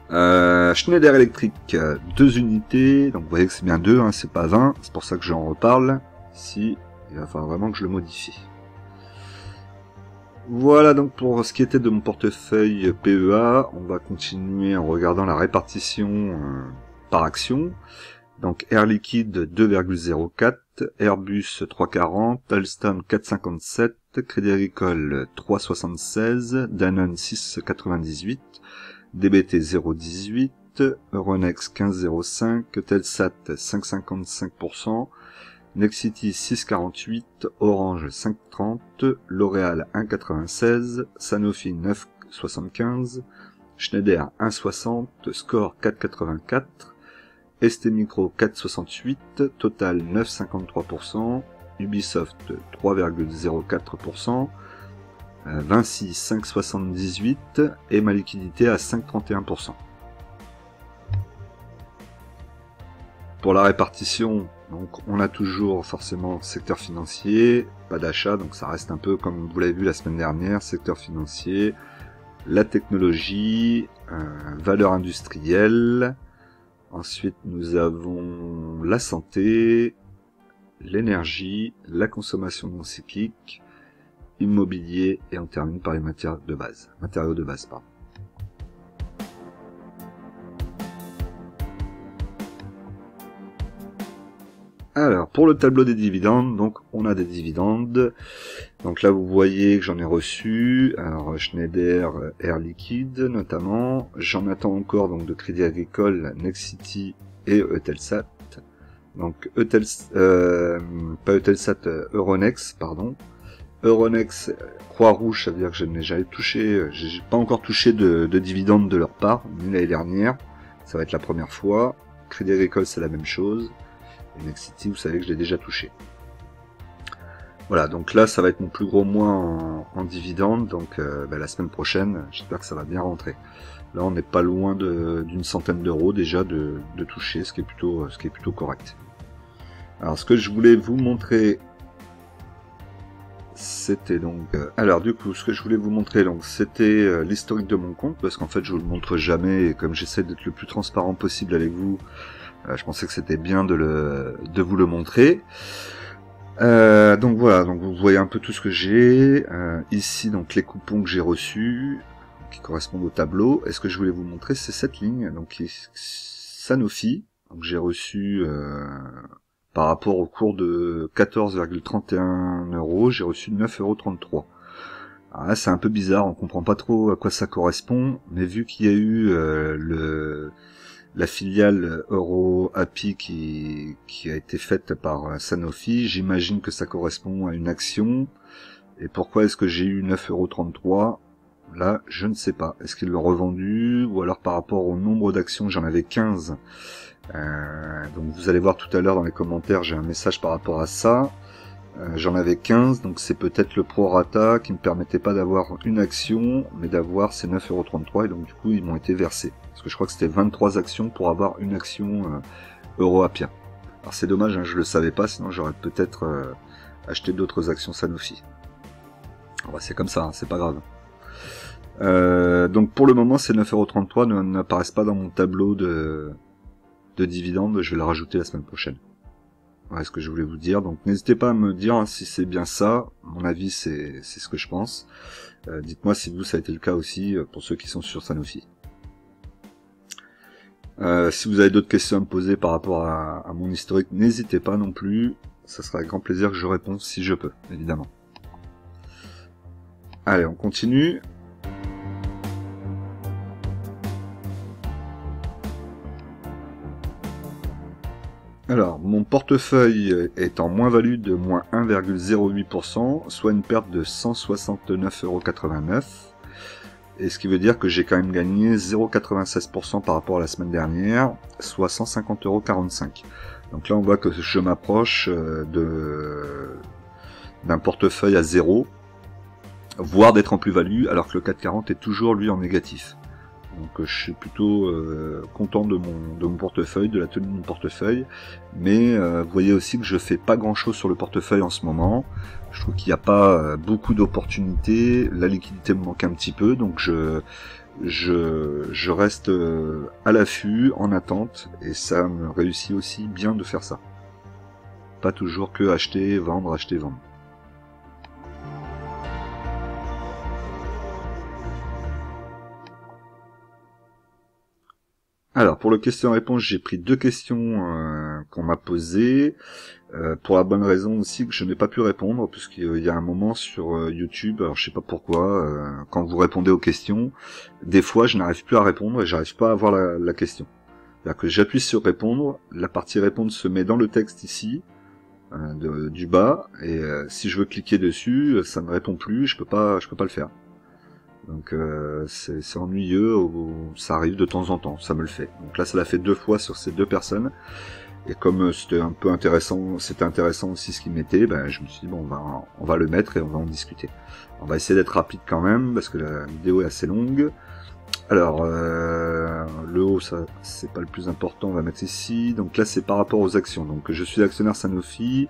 Schneider Electric, 2 unités. Donc vous voyez que c'est bien 2, hein, c'est pas 20. C'est pour ça que j'en reparle. Ici, il va falloir vraiment que je le modifie. Voilà donc pour ce qui était de mon portefeuille PEA. On va continuer en regardant la répartition par action. Donc Air Liquide 2,04, Airbus 3,40, Alstom 4,57, Crédit Agricole 3,76, Danone 6,98, DBT 0,18, Euronext 15,05, Telsat 5,55%, Nexity 6,48, Orange 5,30, L'Oréal 1,96, Sanofi 9,75, Schneider 1,60, Score 4,84, ST Micro 4,68, Total 9,53%, Ubisoft 3,04%, Vinci 5,78 et ma liquidité à 5,31%. Pour la répartition, donc on a toujours forcément secteur financier, pas d'achat, donc ça reste un peu comme vous l'avez vu la semaine dernière, secteur financier, la technologie, valeur industrielle. Ensuite, nous avons la santé, l'énergie, la consommation non cyclique, immobilier et on termine par les matériaux de base. Alors, pour le tableau des dividendes, donc on a des dividendes. Donc là, vous voyez que j'en ai reçu. Alors, Schneider, Air Liquide notamment. J'en attends encore donc de Crédit Agricole, Nexity et Eutelsat. Donc pas Eutelsat, Euronext, pardon. Euronext, Croix-Rouge, ça veut dire que je n'ai jamais touché, j'ai pas encore touché de dividendes de leur part, ni l'année dernière. Ça va être la première fois. Crédit Agricole, c'est la même chose. Et Nexity, vous savez que je l'ai déjà touché. Voilà, donc là, ça va être mon plus gros mois en dividendes, donc la semaine prochaine, j'espère que ça va bien rentrer. Là, on n'est pas loin d'une centaine d'euros déjà de toucher, ce qui est plutôt correct. Alors, ce que je voulais vous montrer, c'était donc... c'était l'historique de mon compte, parce qu'en fait, je vous le montre jamais, et comme j'essaie d'être le plus transparent possible avec vous, je pensais que c'était bien de vous le montrer. Donc voilà, donc vous voyez un peu tout ce que j'ai. Ici, donc les coupons que j'ai reçus, qui correspondent au tableau. Et ce que je voulais vous montrer, c'est cette ligne, donc Sanofi. Donc j'ai reçu, par rapport au cours de 14,31 €, j'ai reçu 9,33 €. Alors là, c'est un peu bizarre, on comprend pas trop à quoi ça correspond, mais vu qu'il y a eu la filiale EuroAPI qui a été faite par Sanofi, j'imagine que ça correspond à une action. Et pourquoi est-ce que j'ai eu 9,33 €? Là, je ne sais pas. Est-ce qu'ils l'ont revendu? Ou alors par rapport au nombre d'actions, j'en avais 15. Donc vous allez voir tout à l'heure dans les commentaires, j'ai un message par rapport à ça. J'en avais 15, donc c'est peut-être le prorata qui me permettait pas d'avoir une action, mais d'avoir ces 9,33 €, et donc du coup ils m'ont été versés. Parce que je crois que c'était 23 actions pour avoir une action EuroApia. Alors c'est dommage, hein, je le savais pas, sinon j'aurais peut-être acheté d'autres actions Sanofi. Bah, c'est comme ça, hein, c'est pas grave. Donc pour le moment ces 9,33 € n'apparaissent pas dans mon tableau de dividendes, je vais le rajouter la semaine prochaine. Voilà ce que je voulais vous dire. Donc n'hésitez pas à me dire hein, si c'est bien ça. Mon avis c'est ce que je pense. Dites-moi si vous ça a été le cas aussi pour ceux qui sont sur Sanofi. Si vous avez d'autres questions à me poser par rapport à mon historique, n'hésitez pas non plus. Ça sera avec grand plaisir que je réponds si je peux, évidemment. Allez, on continue. Alors, mon portefeuille est en moins-value de moins 1,08%, soit une perte de 169,89 €. Et ce qui veut dire que j'ai quand même gagné 0,96% par rapport à la semaine dernière, soit 150,45 €. Donc là, on voit que je m'approche d'un portefeuille à zéro, voire d'être en plus-value, alors que le CAC 40 est toujours, lui, en négatif. Donc je suis plutôt content de mon portefeuille, de la tenue de mon portefeuille, mais vous voyez aussi que je fais pas grand chose sur le portefeuille en ce moment. Je trouve qu'il n'y a pas beaucoup d'opportunités, la liquidité me manque un petit peu, donc je reste à l'affût, en attente, et ça me réussit aussi bien de faire ça. Pas toujours que acheter, vendre, acheter, vendre. Alors, pour le question-réponse, j'ai pris deux questions qu'on m'a posées, pour la bonne raison aussi que je n'ai pas pu répondre, puisqu'il y a un moment sur YouTube, alors je sais pas pourquoi, quand vous répondez aux questions, des fois je n'arrive plus à répondre et j'arrive pas à voir la question. C'est-à-dire que j'appuie sur répondre, la partie répondre se met dans le texte ici, du bas, et si je veux cliquer dessus, ça ne répond plus, je peux pas le faire. Donc c'est ennuyeux, ça arrive de temps en temps, ça me le fait. Donc là ça l'a fait 2 fois sur ces 2 personnes, et comme c'était un peu intéressant, c'était intéressant aussi ce qu'ils mettaient, ben je me suis dit bon on va le mettre et on va en discuter. On va essayer d'être rapide quand même, parce que la vidéo est assez longue. Alors le haut ça c'est pas le plus important, on va mettre ici. Donc là c'est par rapport aux actions, donc je suis actionnaire Sanofi,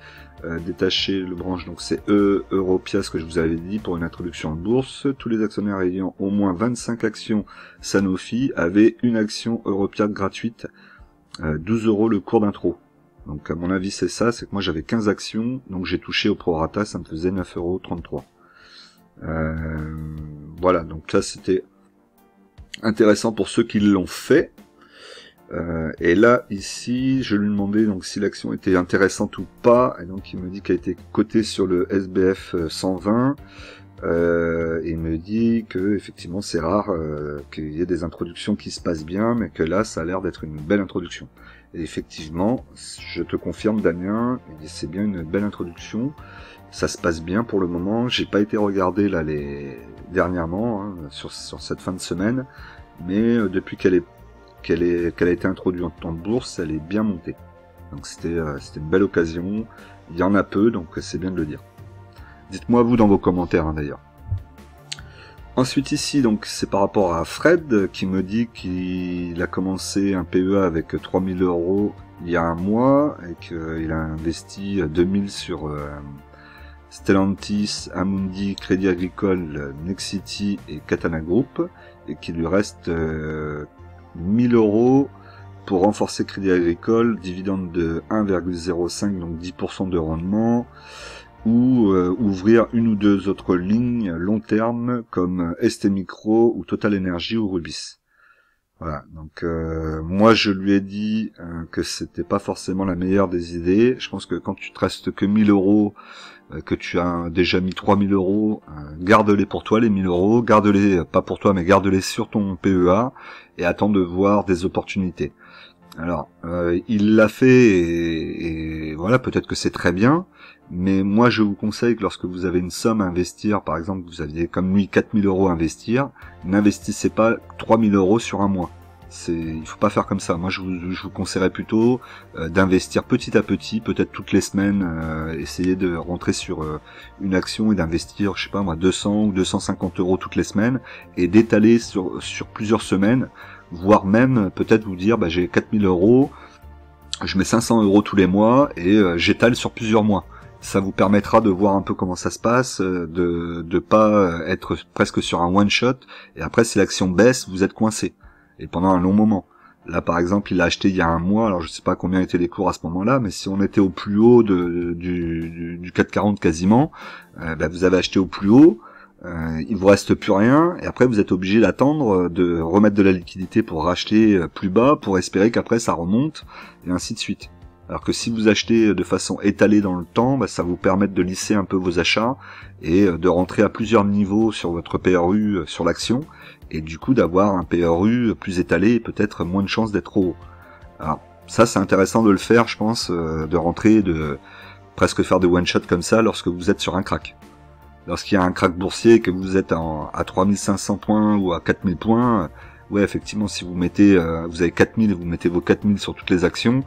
détacher le branche, donc c'est EuroApia, ce que je vous avais dit pour une introduction en bourse. Tous les actionnaires ayant au moins 25 actions Sanofi avaient une action EuroApia gratuite, 12 € le cours d'intro. Donc à mon avis c'est ça, c'est que moi j'avais 15 actions, donc j'ai touché au prorata, ça me faisait 9,33 €. Voilà, donc là c'était intéressant pour ceux qui l'ont fait. Et là ici je lui demandais donc si l'action était intéressante ou pas, et donc il me dit qu'elle était cotée sur le SBF 120, et il me dit que effectivement c'est rare qu'il y ait des introductions qui se passent bien, mais que là ça a l'air d'être une belle introduction. Et effectivement je te confirme Damien, c'est bien une belle introduction, ça se passe bien pour le moment. J'ai pas été regardé là dernièrement hein, sur cette fin de semaine, mais depuis qu'elle a été introduite en bourse, elle est bien montée. Donc c'était une belle occasion. Il y en a peu, donc c'est bien de le dire. Dites-moi vous dans vos commentaires hein, d'ailleurs. Ensuite ici, donc c'est par rapport à Fred qui me dit qu'il a commencé un PEA avec 3000 € il y a un mois et qu'il a investi 2000 sur Stellantis, Amundi, Crédit Agricole, Nexity et Katana Group, et qu'il lui reste 1000 € pour renforcer Crédit Agricole, dividende de 1,05, donc 10% de rendement, ou ouvrir une ou deux autres lignes long terme comme ST Micro ou Total Energy ou Rubis. Voilà, donc moi je lui ai dit que c'était pas forcément la meilleure des idées. Je pense que quand tu te restes que 1000 €, que tu as déjà mis 3000 €, garde-les pour toi les 1000 €, garde-les pas pour toi mais garde-les sur ton PEA et attends de voir des opportunités. Alors il l'a fait et voilà, peut-être que c'est très bien, mais moi je vous conseille que lorsque vous avez une somme à investir, par exemple vous aviez comme lui 4000 € à investir, n'investissez pas 3000 € sur un mois. Il faut pas faire comme ça. Moi, je vous conseillerais plutôt d'investir petit à petit, peut-être toutes les semaines, essayer de rentrer sur une action et d'investir, je sais pas moi, 200 ou 250 euros toutes les semaines et d'étaler sur plusieurs semaines, voire même peut-être vous dire, bah, j'ai 4000 euros, je mets 500 euros tous les mois et j'étale sur plusieurs mois. Ça vous permettra de voir un peu comment ça se passe, de pas être presque sur un one shot et après si l'action baisse, vous êtes coincé. Et pendant un long moment. Là, par exemple, il a acheté il y a un mois, alors je sais pas combien étaient les cours à ce moment-là, mais si on était au plus haut du 440 quasiment, bah, vous avez acheté au plus haut, il vous reste plus rien, et après vous êtes obligé d'attendre, de remettre de la liquidité pour racheter plus bas, pour espérer qu'après ça remonte, et ainsi de suite. Alors que si vous achetez de façon étalée dans le temps, bah, ça vous permet de lisser un peu vos achats, et de rentrer à plusieurs niveaux sur votre PRU sur l'action, et du coup d'avoir un PRU plus étalé et peut-être moins de chances d'être haut. Alors ça c'est intéressant de le faire, je pense, de rentrer, de presque faire des one-shot comme ça lorsque vous êtes sur un crack. Lorsqu'il y a un crack boursier, que vous êtes à 3500 points ou à 4000 points, ouais effectivement si vous mettez, vous avez 4000 et vous mettez vos 4000 sur toutes les actions,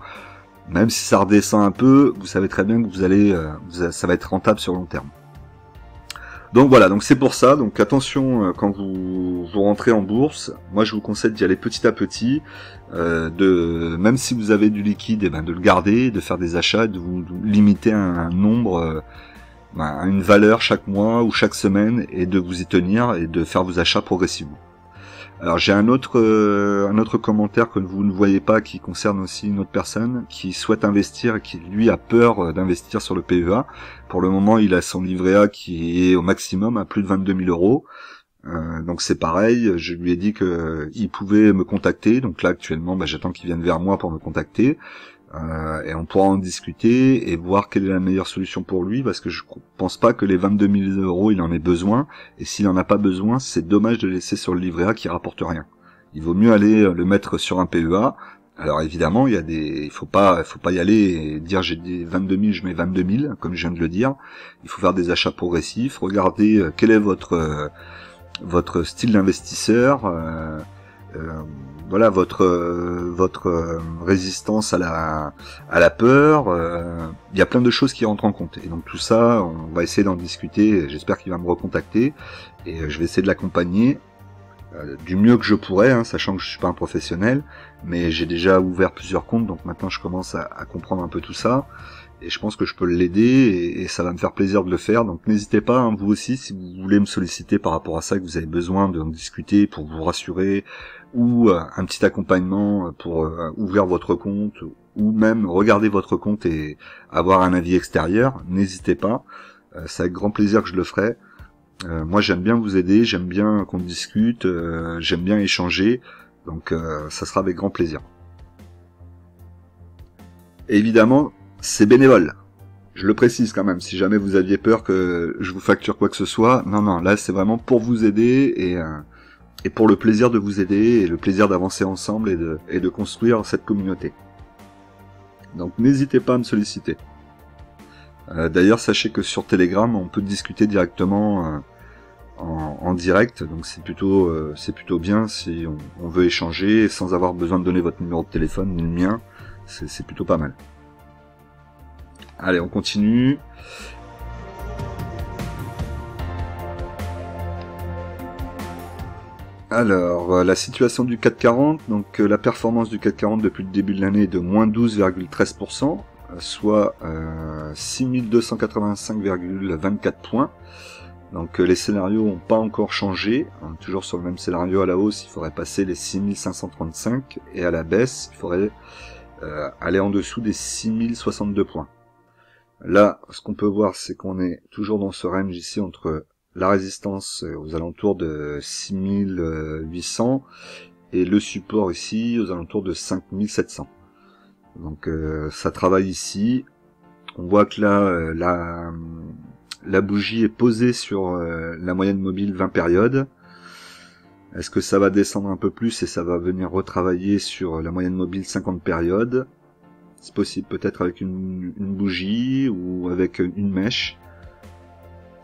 même si ça redescend un peu, vous savez très bien que vous allez, ça va être rentable sur long terme. Donc voilà, donc c'est pour ça, donc attention quand vous rentrez en bourse, moi je vous conseille d'y aller petit à petit, même si vous avez du liquide, et ben de le garder, de faire des achats, de vous limiter à un nombre, à une valeur chaque mois ou chaque semaine, et de vous y tenir et de faire vos achats progressivement. Alors j'ai un autre commentaire que vous ne voyez pas qui concerne aussi une autre personne qui souhaite investir et qui lui a peur d'investir sur le PEA. Pour le moment il a son livret A qui est au maximum à plus de 22 000 euros. Donc c'est pareil, je lui ai dit que il pouvait me contacter, donc là actuellement bah, j'attends qu'il vienne vers moi pour me contacter. Et on pourra en discuter et voir quelle est la meilleure solution pour lui, parce que je pense pas que les 22 000 euros il en ait besoin, et s'il en a pas besoin, c'est dommage de le laisser sur le livret A qui rapporte rien. Il vaut mieux aller le mettre sur un PEA. Alors évidemment, il faut pas y aller et dire j'ai des 22 000, je mets 22 000, comme je viens de le dire. Il faut faire des achats progressifs, regarder quel est votre style d'investisseur, voilà votre résistance à la peur. Il y a plein de choses qui rentrent en compte, et donc tout ça on va essayer d'en discuter. J'espère qu'il va me recontacter et je vais essayer de l'accompagner du mieux que je pourrais, hein, sachant que je suis pas un professionnel, mais j'ai déjà ouvert plusieurs comptes, donc maintenant je commence à comprendre un peu tout ça, et je pense que je peux l'aider, et ça va me faire plaisir de le faire. Donc n'hésitez pas, hein, vous aussi, si vous voulez me solliciter par rapport à ça, que vous avez besoin de discuter pour vous rassurer, ou un petit accompagnement pour ouvrir votre compte, ou même regarder votre compte et avoir un avis extérieur, n'hésitez pas, c'est avec grand plaisir que je le ferai. Moi j'aime bien vous aider, j'aime bien qu'on discute, j'aime bien échanger, donc ça sera avec grand plaisir. Et évidemment, c'est bénévole. Je le précise quand même, si jamais vous aviez peur que je vous facture quoi que ce soit, non, là c'est vraiment pour vous aider et pour le plaisir de vous aider et le plaisir d'avancer ensemble et de construire cette communauté. Donc n'hésitez pas à me solliciter. D'ailleurs, sachez que sur Telegram, on peut discuter directement en direct, donc c'est plutôt bien si on veut échanger sans avoir besoin de donner votre numéro de téléphone ni le mien. C'est plutôt pas mal. Allez, on continue. Alors, la situation du CAC 40, donc la performance du CAC 40 depuis le début de l'année est de moins 12,13%, soit 6285,24 points. Donc les scénarios n'ont pas encore changé, on est toujours sur le même scénario. À la hausse, il faudrait passer les 6535, et à la baisse, il faudrait aller en dessous des 6062 points. Là, ce qu'on peut voir, c'est qu'on est toujours dans ce range ici entre la résistance aux alentours de 6800 et le support ici aux alentours de 5700. Donc ça travaille ici. On voit que là, la bougie est posée sur la moyenne mobile 20 périodes. Est-ce que ça va descendre un peu plus et ça va venir retravailler sur la moyenne mobile 50 périodes? C'est possible, peut-être avec une bougie ou avec une mèche.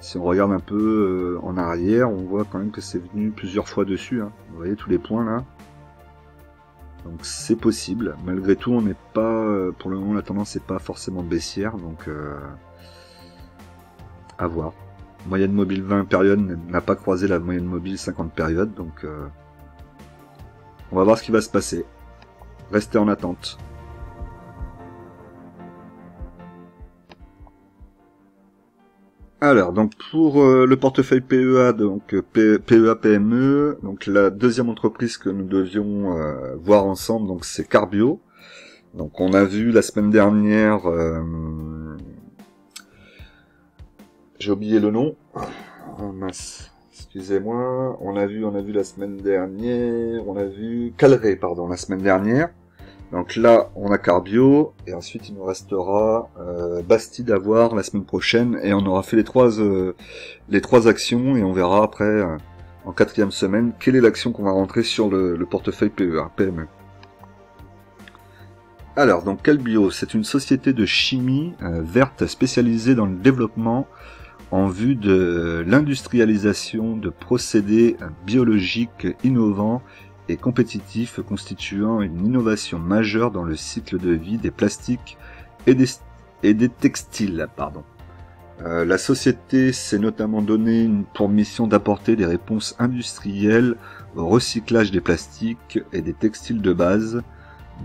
Si on regarde un peu en arrière, on voit quand même que c'est venu plusieurs fois dessus, hein. Vous voyez tous les points là. Donc c'est possible. Malgré tout, on n'est pas, pour le moment, la tendance n'est pas forcément baissière, donc à voir. Moyenne mobile 20 périodes n'a pas croisé la moyenne mobile 50 périodes, donc on va voir ce qui va se passer. Restez en attente. Alors, donc pour le portefeuille PEA, donc PEA PME, donc la deuxième entreprise que nous devions voir ensemble, donc c'est Carbio. Donc on a vu la semaine dernière, j'ai oublié le nom. Oh, mince, excusez-moi. On a vu la semaine dernière, on a vu Calré, pardon, la semaine dernière. Donc là, on a Carbio, et ensuite il nous restera Bastide à voir la semaine prochaine, et on aura fait les trois actions, et on verra après, en quatrième semaine, quelle est l'action qu'on va rentrer sur le portefeuille PEA, PME. Alors, donc Calbio, c'est une société de chimie verte spécialisée dans le développement en vue de l'industrialisation de procédés biologiques innovants et compétitif, constituant une innovation majeure dans le cycle de vie des plastiques et des textiles. La société s'est notamment donné pour mission d'apporter des réponses industrielles au recyclage des plastiques et des textiles de base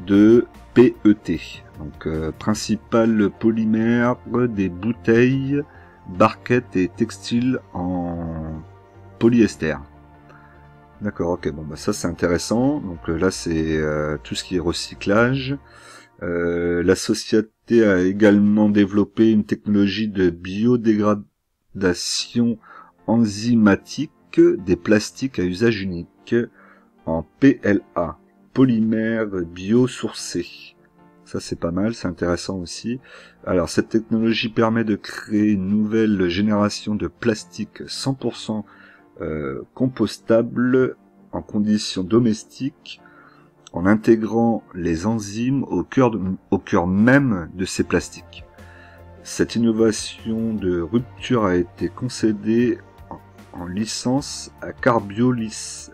de PET, donc principal polymère des bouteilles, barquettes et textiles en polyester. D'accord, ok, bon bah ça c'est intéressant. Donc là c'est tout ce qui est recyclage. La société a également développé une technologie de biodégradation enzymatique des plastiques à usage unique en PLA, polymère biosourcé. Ça c'est pas mal, c'est intéressant aussi. Alors cette technologie permet de créer une nouvelle génération de plastique 100% compostable en conditions domestiques, en intégrant les enzymes au cœur même de ces plastiques. Cette innovation de rupture a été concédée en licence à Carbio Lice,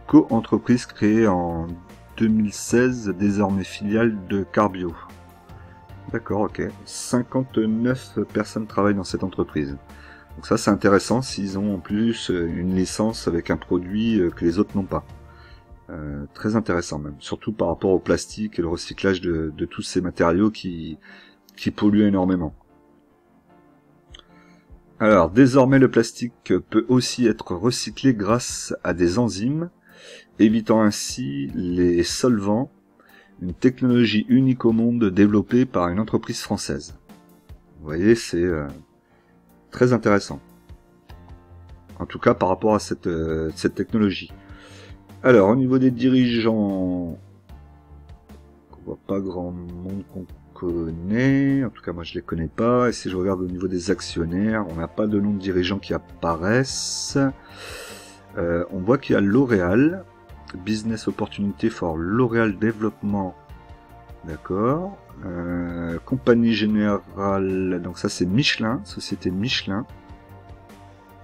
co-entreprise créée en 2016, désormais filiale de Carbio. D'accord, ok. 59 personnes travaillent dans cette entreprise. Donc ça c'est intéressant s'ils ont en plus une licence avec un produit que les autres n'ont pas. Très intéressant même, surtout par rapport au plastique et le recyclage de tous ces matériaux qui polluent énormément. Alors désormais le plastique peut aussi être recyclé grâce à des enzymes, évitant ainsi les solvants, une technologie unique au monde développée par une entreprise française. Vous voyez, c'est très intéressant. En tout cas par rapport à cette technologie. Alors au niveau des dirigeants, on voit pas grand monde qu'on connaît, en tout cas moi je les connais pas, et si je regarde au niveau des actionnaires, on n'a pas de nom de dirigeants qui apparaissent. On voit qu'il y a L'Oréal, Business Opportunity for L'Oréal Développement, d'accord. Compagnie Générale, donc ça c'est Michelin, société Michelin.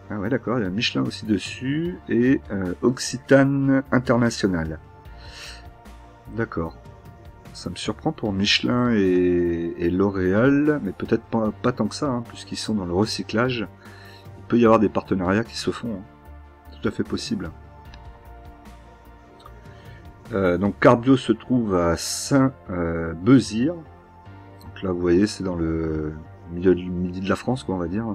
Ah ouais d'accord, il y a Michelin aussi dessus, et Occitane International. D'accord. Ça me surprend pour Michelin et L'Oréal, mais peut-être pas tant que ça, hein, puisqu'ils sont dans le recyclage. Il peut y avoir des partenariats qui se font, hein. Tout à fait possible. Donc Carbio se trouve à Saint-Bezire. Donc là vous voyez c'est dans le milieu du midi de la France quoi on va dire.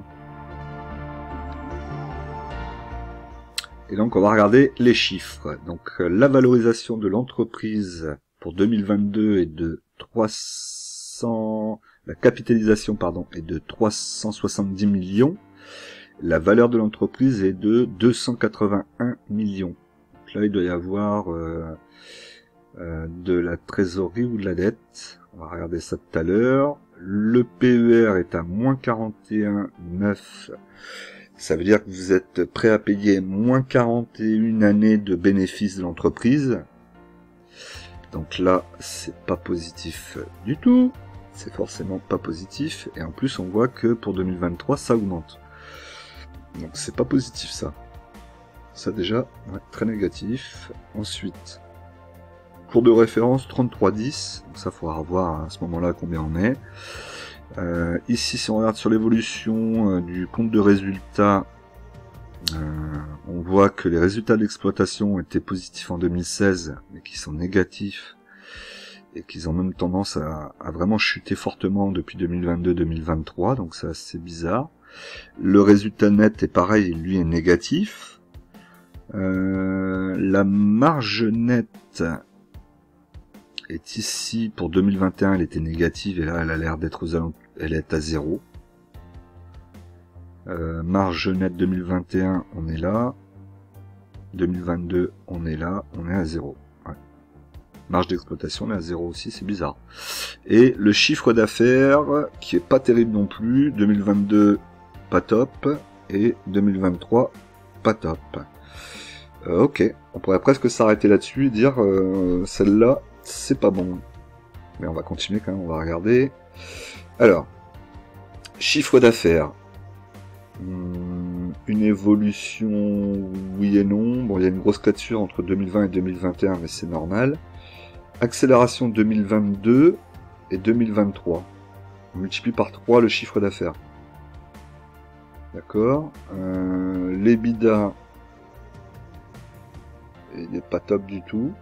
Et donc on va regarder les chiffres. Donc la valorisation de l'entreprise pour 2022 est de 300, la capitalisation pardon est de 370 millions. La valeur de l'entreprise est de 281 millions. Donc là il doit y avoir de la trésorerie ou de la dette. On va regarder ça tout à l'heure. Le PER est à moins 41,9. Ça veut dire que vous êtes prêt à payer moins 41 années de bénéfices de l'entreprise. Donc là, c'est pas positif du tout. C'est forcément pas positif. Et en plus, on voit que pour 2023, ça augmente. Donc c'est pas positif ça. Ça déjà, ouais, très négatif. Ensuite, cours de référence 33,10, donc ça faudra voir à ce moment-là combien on est. Ici, si on regarde sur l'évolution du compte de résultats, on voit que les résultats d'exploitation étaient positifs en 2016, mais qui sont négatifs, et qu'ils ont même tendance à vraiment chuter fortement depuis 2022-2023, donc c'est assez bizarre. Le résultat net est pareil, lui est négatif. La marge nette est ici, pour 2021, elle était négative, et là elle a l'air d'être aux alentours, elle est à 0. Marge nette 2021, on est là. 2022, on est là, on est à 0. Ouais. Marge d'exploitation, on est à 0 aussi, c'est bizarre. Et le chiffre d'affaires, qui est pas terrible non plus, 2022, pas top, et 2023, pas top. Ok, on pourrait presque s'arrêter là-dessus et dire, celle-là, c'est pas bon. Mais on va continuer quand même, on va regarder. Alors, chiffre d'affaires. Une évolution, oui et non. Bon, il y a une grosse cassure entre 2020 et 2021, mais c'est normal. Accélération 2022 et 2023. On multiplie par 3 le chiffre d'affaires. D'accord. L'EBITDA, il n'est pas top du tout.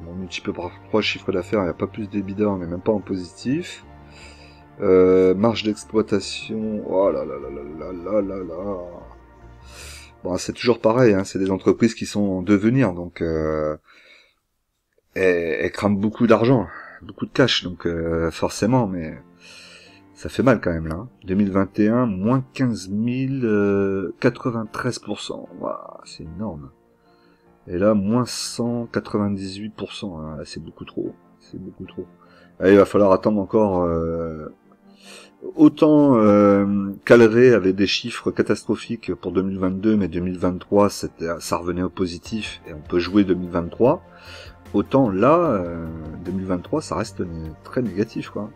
On multiplie par 3 chiffres d'affaires, il n'y a pas plus d'EBITDA, on n'est même pas en positif. Marge d'exploitation, oh là là là là là là là. Bon, c'est toujours pareil, hein, c'est des entreprises qui sont en devenir, donc elles crament beaucoup d'argent, beaucoup de cash, donc forcément, mais ça fait mal quand même là. Hein. 2021, moins 15 000, 93%, wow, c'est énorme. Et là, moins 198%, hein, c'est beaucoup trop, c'est beaucoup trop. Allez, il va falloir attendre encore... Autant Calré avait des chiffres catastrophiques pour 2022, mais 2023, ça revenait au positif, et on peut jouer 2023. Autant là, 2023, ça reste très négatif, quoi.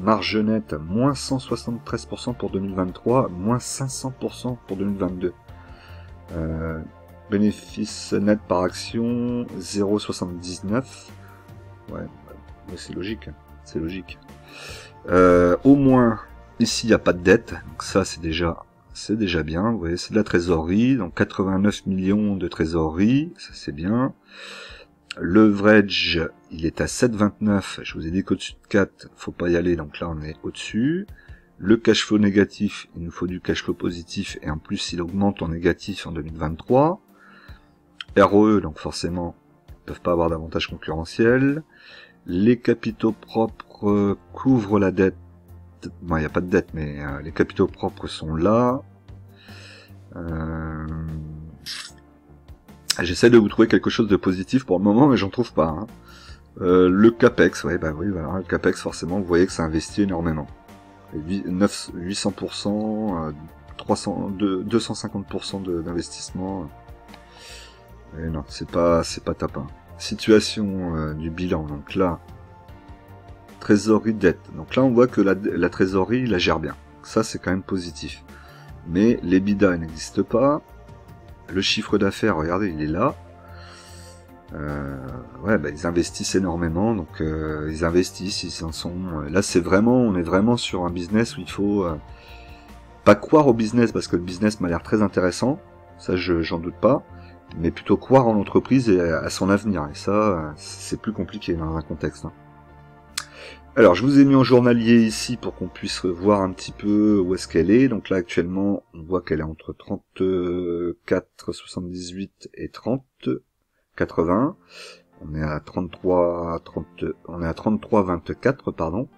Marge nette, moins 173% pour 2023, moins 500% pour 2022. Bénéfice net par action, 0,79. Ouais, c'est logique, c'est logique. Au moins, ici, il n'y a pas de dette, donc ça, c'est déjà bien. Vous voyez, c'est de la trésorerie, donc 89 millions de trésorerie, ça c'est bien. Leverage, il est à 7,29, je vous ai dit qu'au-dessus de 4, faut pas y aller, donc là, on est au-dessus. Le cash flow négatif, il nous faut du cash flow positif, et en plus, il augmente en négatif en 2023. ROE, donc forcément, ils peuvent pas avoir d'avantage concurrentiel. Les capitaux propres couvrent la dette. Bon, il n'y a pas de dette, mais les capitaux propres sont là. J'essaie de vous trouver quelque chose de positif pour le moment, mais j'en trouve pas. Hein. Le CAPEX, ouais, bah oui, voilà, le CAPEX, forcément, vous voyez que ça investit énormément. 800%, 250% d'investissement. Et non, c'est pas top. Hein. Situation du bilan, donc là, trésorerie dette. Donc là, on voit que la trésorerie la gère bien. Ça, c'est quand même positif. Mais l'EBITDA n'existe pas. Le chiffre d'affaires, regardez, il est là. Ouais, bah, ils investissent énormément, donc ils investissent, ils en sont. Là, on est vraiment sur un business où il faut pas croire au business parce que le business m'a l'air très intéressant. Ça, j'en doute pas. Mais plutôt croire en l'entreprise et à son avenir. Et ça, c'est plus compliqué dans un contexte. Hein. Alors, je vous ai mis en journalier ici pour qu'on puisse voir un petit peu où est-ce qu'elle est. Donc là, actuellement, on voit qu'elle est entre 34,78 et 30,80. On est à 33,24, pardon.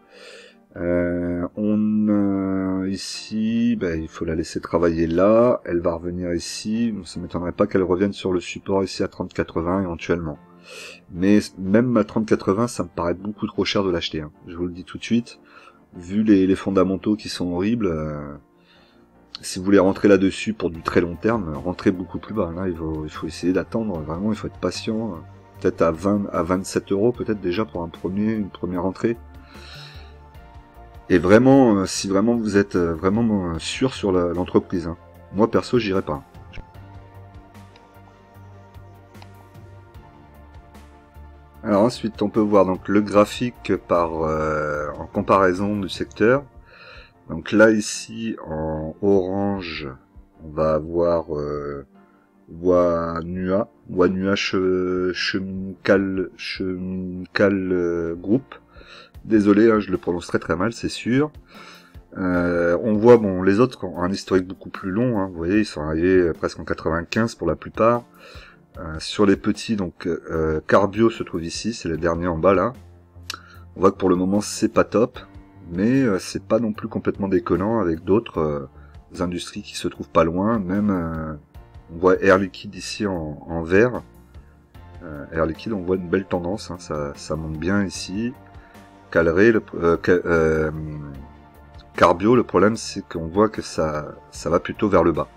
Ici, bah, il faut la laisser travailler là, elle va revenir ici, ça m'étonnerait pas qu'elle revienne sur le support ici à 30,80 éventuellement. Mais même à 30,80, ça me paraît beaucoup trop cher de l'acheter, hein. Je vous le dis tout de suite, vu les fondamentaux qui sont horribles, si vous voulez rentrer là-dessus pour du très long terme, rentrez beaucoup plus bas, là il faut essayer d'attendre, vraiment il faut être patient, peut-être à 27 euros peut-être déjà pour une première entrée. Et vraiment, si vraiment vous êtes vraiment sûr sur l'entreprise, hein. Moi perso, j'irai pas. Alors ensuite, on peut voir donc le graphique en comparaison du secteur. Donc là ici en orange, on va avoir Wanhua Chemical Group. Désolé, hein, je le prononce très mal, c'est sûr. On voit, bon, les autres ont un historique beaucoup plus long, hein, vous voyez, ils sont arrivés presque en 95 pour la plupart. Sur les petits, donc Carbio se trouve ici, c'est le dernier en bas là. On voit que pour le moment c'est pas top, mais c'est pas non plus complètement déconnant avec d'autres industries qui se trouvent pas loin. Même on voit Air Liquide ici en vert. Air Liquide, on voit une belle tendance, hein, ça monte bien ici. Calré, Carbio, le problème c'est qu'on voit que ça va plutôt vers le bas.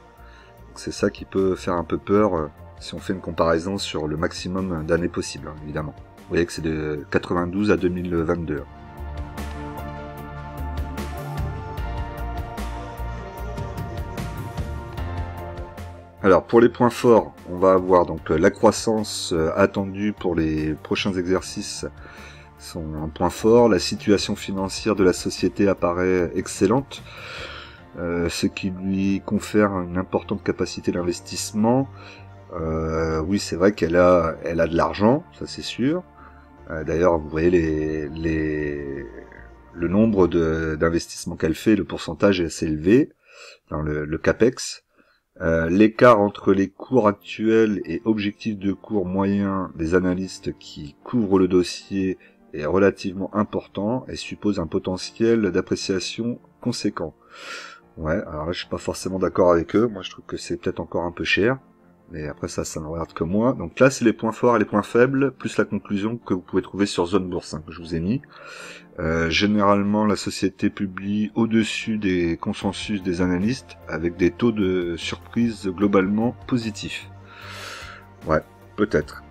C'est ça qui peut faire un peu peur si on fait une comparaison sur le maximum d'années possible, hein, évidemment. Vous voyez que c'est de 92 à 2022. Alors pour les points forts, on va avoir donc la croissance attendue pour les prochains exercices sont un point fort. La situation financière de la société apparaît excellente, ce qui lui confère une importante capacité d'investissement. Oui, c'est vrai qu'elle a de l'argent, ça c'est sûr. D'ailleurs, vous voyez le nombre d'investissements qu'elle fait, le pourcentage est assez élevé dans le CAPEX. L'écart entre les cours actuels et objectifs de cours moyens des analystes qui couvrent le dossier est relativement important et suppose un potentiel d'appréciation conséquent. Ouais, alors là je suis pas forcément d'accord avec eux, moi je trouve que c'est peut-être encore un peu cher, mais après ça ne regarde que moi. Donc là c'est les points forts et les points faibles, plus la conclusion que vous pouvez trouver sur Zone Bourse, hein, que je vous ai mis. Généralement la société publie au-dessus des consensus des analystes, avec des taux de surprise globalement positifs. Ouais, peut-être.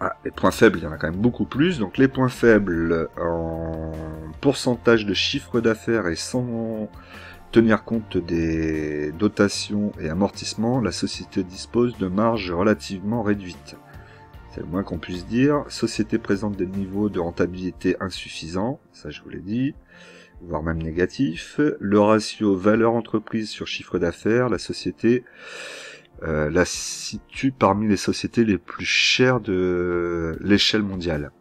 Ah, les points faibles, il y en a quand même beaucoup plus. Donc les points faibles en pourcentage de chiffre d'affaires et sans tenir compte des dotations et amortissements, la société dispose de marges relativement réduites. C'est le moins qu'on puisse dire. Société présente des niveaux de rentabilité insuffisants, ça je vous l'ai dit, voire même négatifs. Le ratio valeur entreprise sur chiffre d'affaires, la société la situe parmi les sociétés les plus chères de l'échelle mondiale.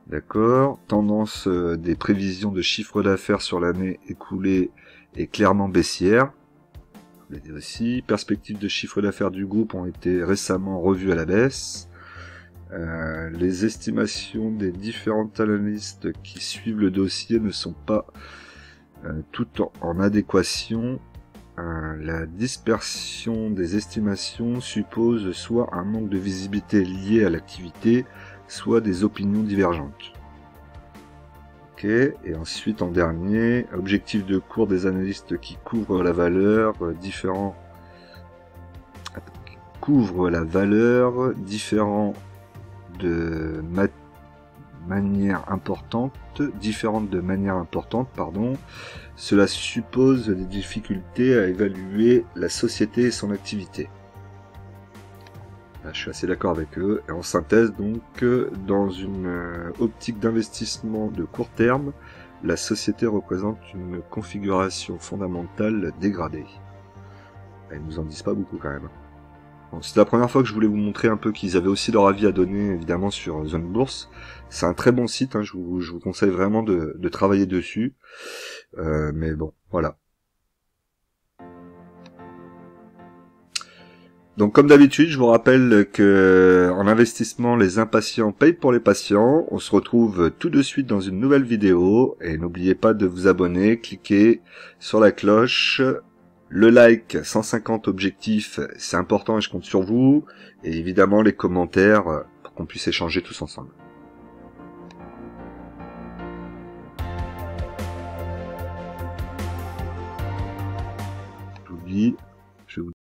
D'accord. Tendance des prévisions de chiffre d'affaires sur l'année écoulée est clairement baissière. Je l'ai dit aussi. Perspectives de chiffre d'affaires du groupe ont été récemment revues à la baisse. Les estimations des différents analystes qui suivent le dossier ne sont pas toutes en adéquation. La dispersion des estimations suppose soit un manque de visibilité lié à l'activité, soit des opinions divergentes. Ok, et ensuite en dernier, objectif de cours des analystes qui couvrent la valeur différent de manière importante, Cela suppose des difficultés à évaluer la société et son activité. Là, je suis assez d'accord avec eux. Et en synthèse, donc, dans une optique d'investissement de court terme, la société représente une configuration fondamentale dégradée. Ils nous en disent pas beaucoup quand même. Bon, c'est la première fois que je voulais vous montrer un peu qu'ils avaient aussi leur avis à donner, évidemment, sur Zone Bourse. C'est un très bon site, hein, je vous conseille vraiment de travailler dessus. Mais bon, voilà. Donc comme d'habitude, je vous rappelle que en investissement, les impatients payent pour les patients. On se retrouve tout de suite dans une nouvelle vidéo. Et n'oubliez pas de vous abonner, cliquez sur la cloche. Le like, 150 objectifs, c'est important et je compte sur vous. Et évidemment les commentaires pour qu'on puisse échanger tous ensemble. J'oublie.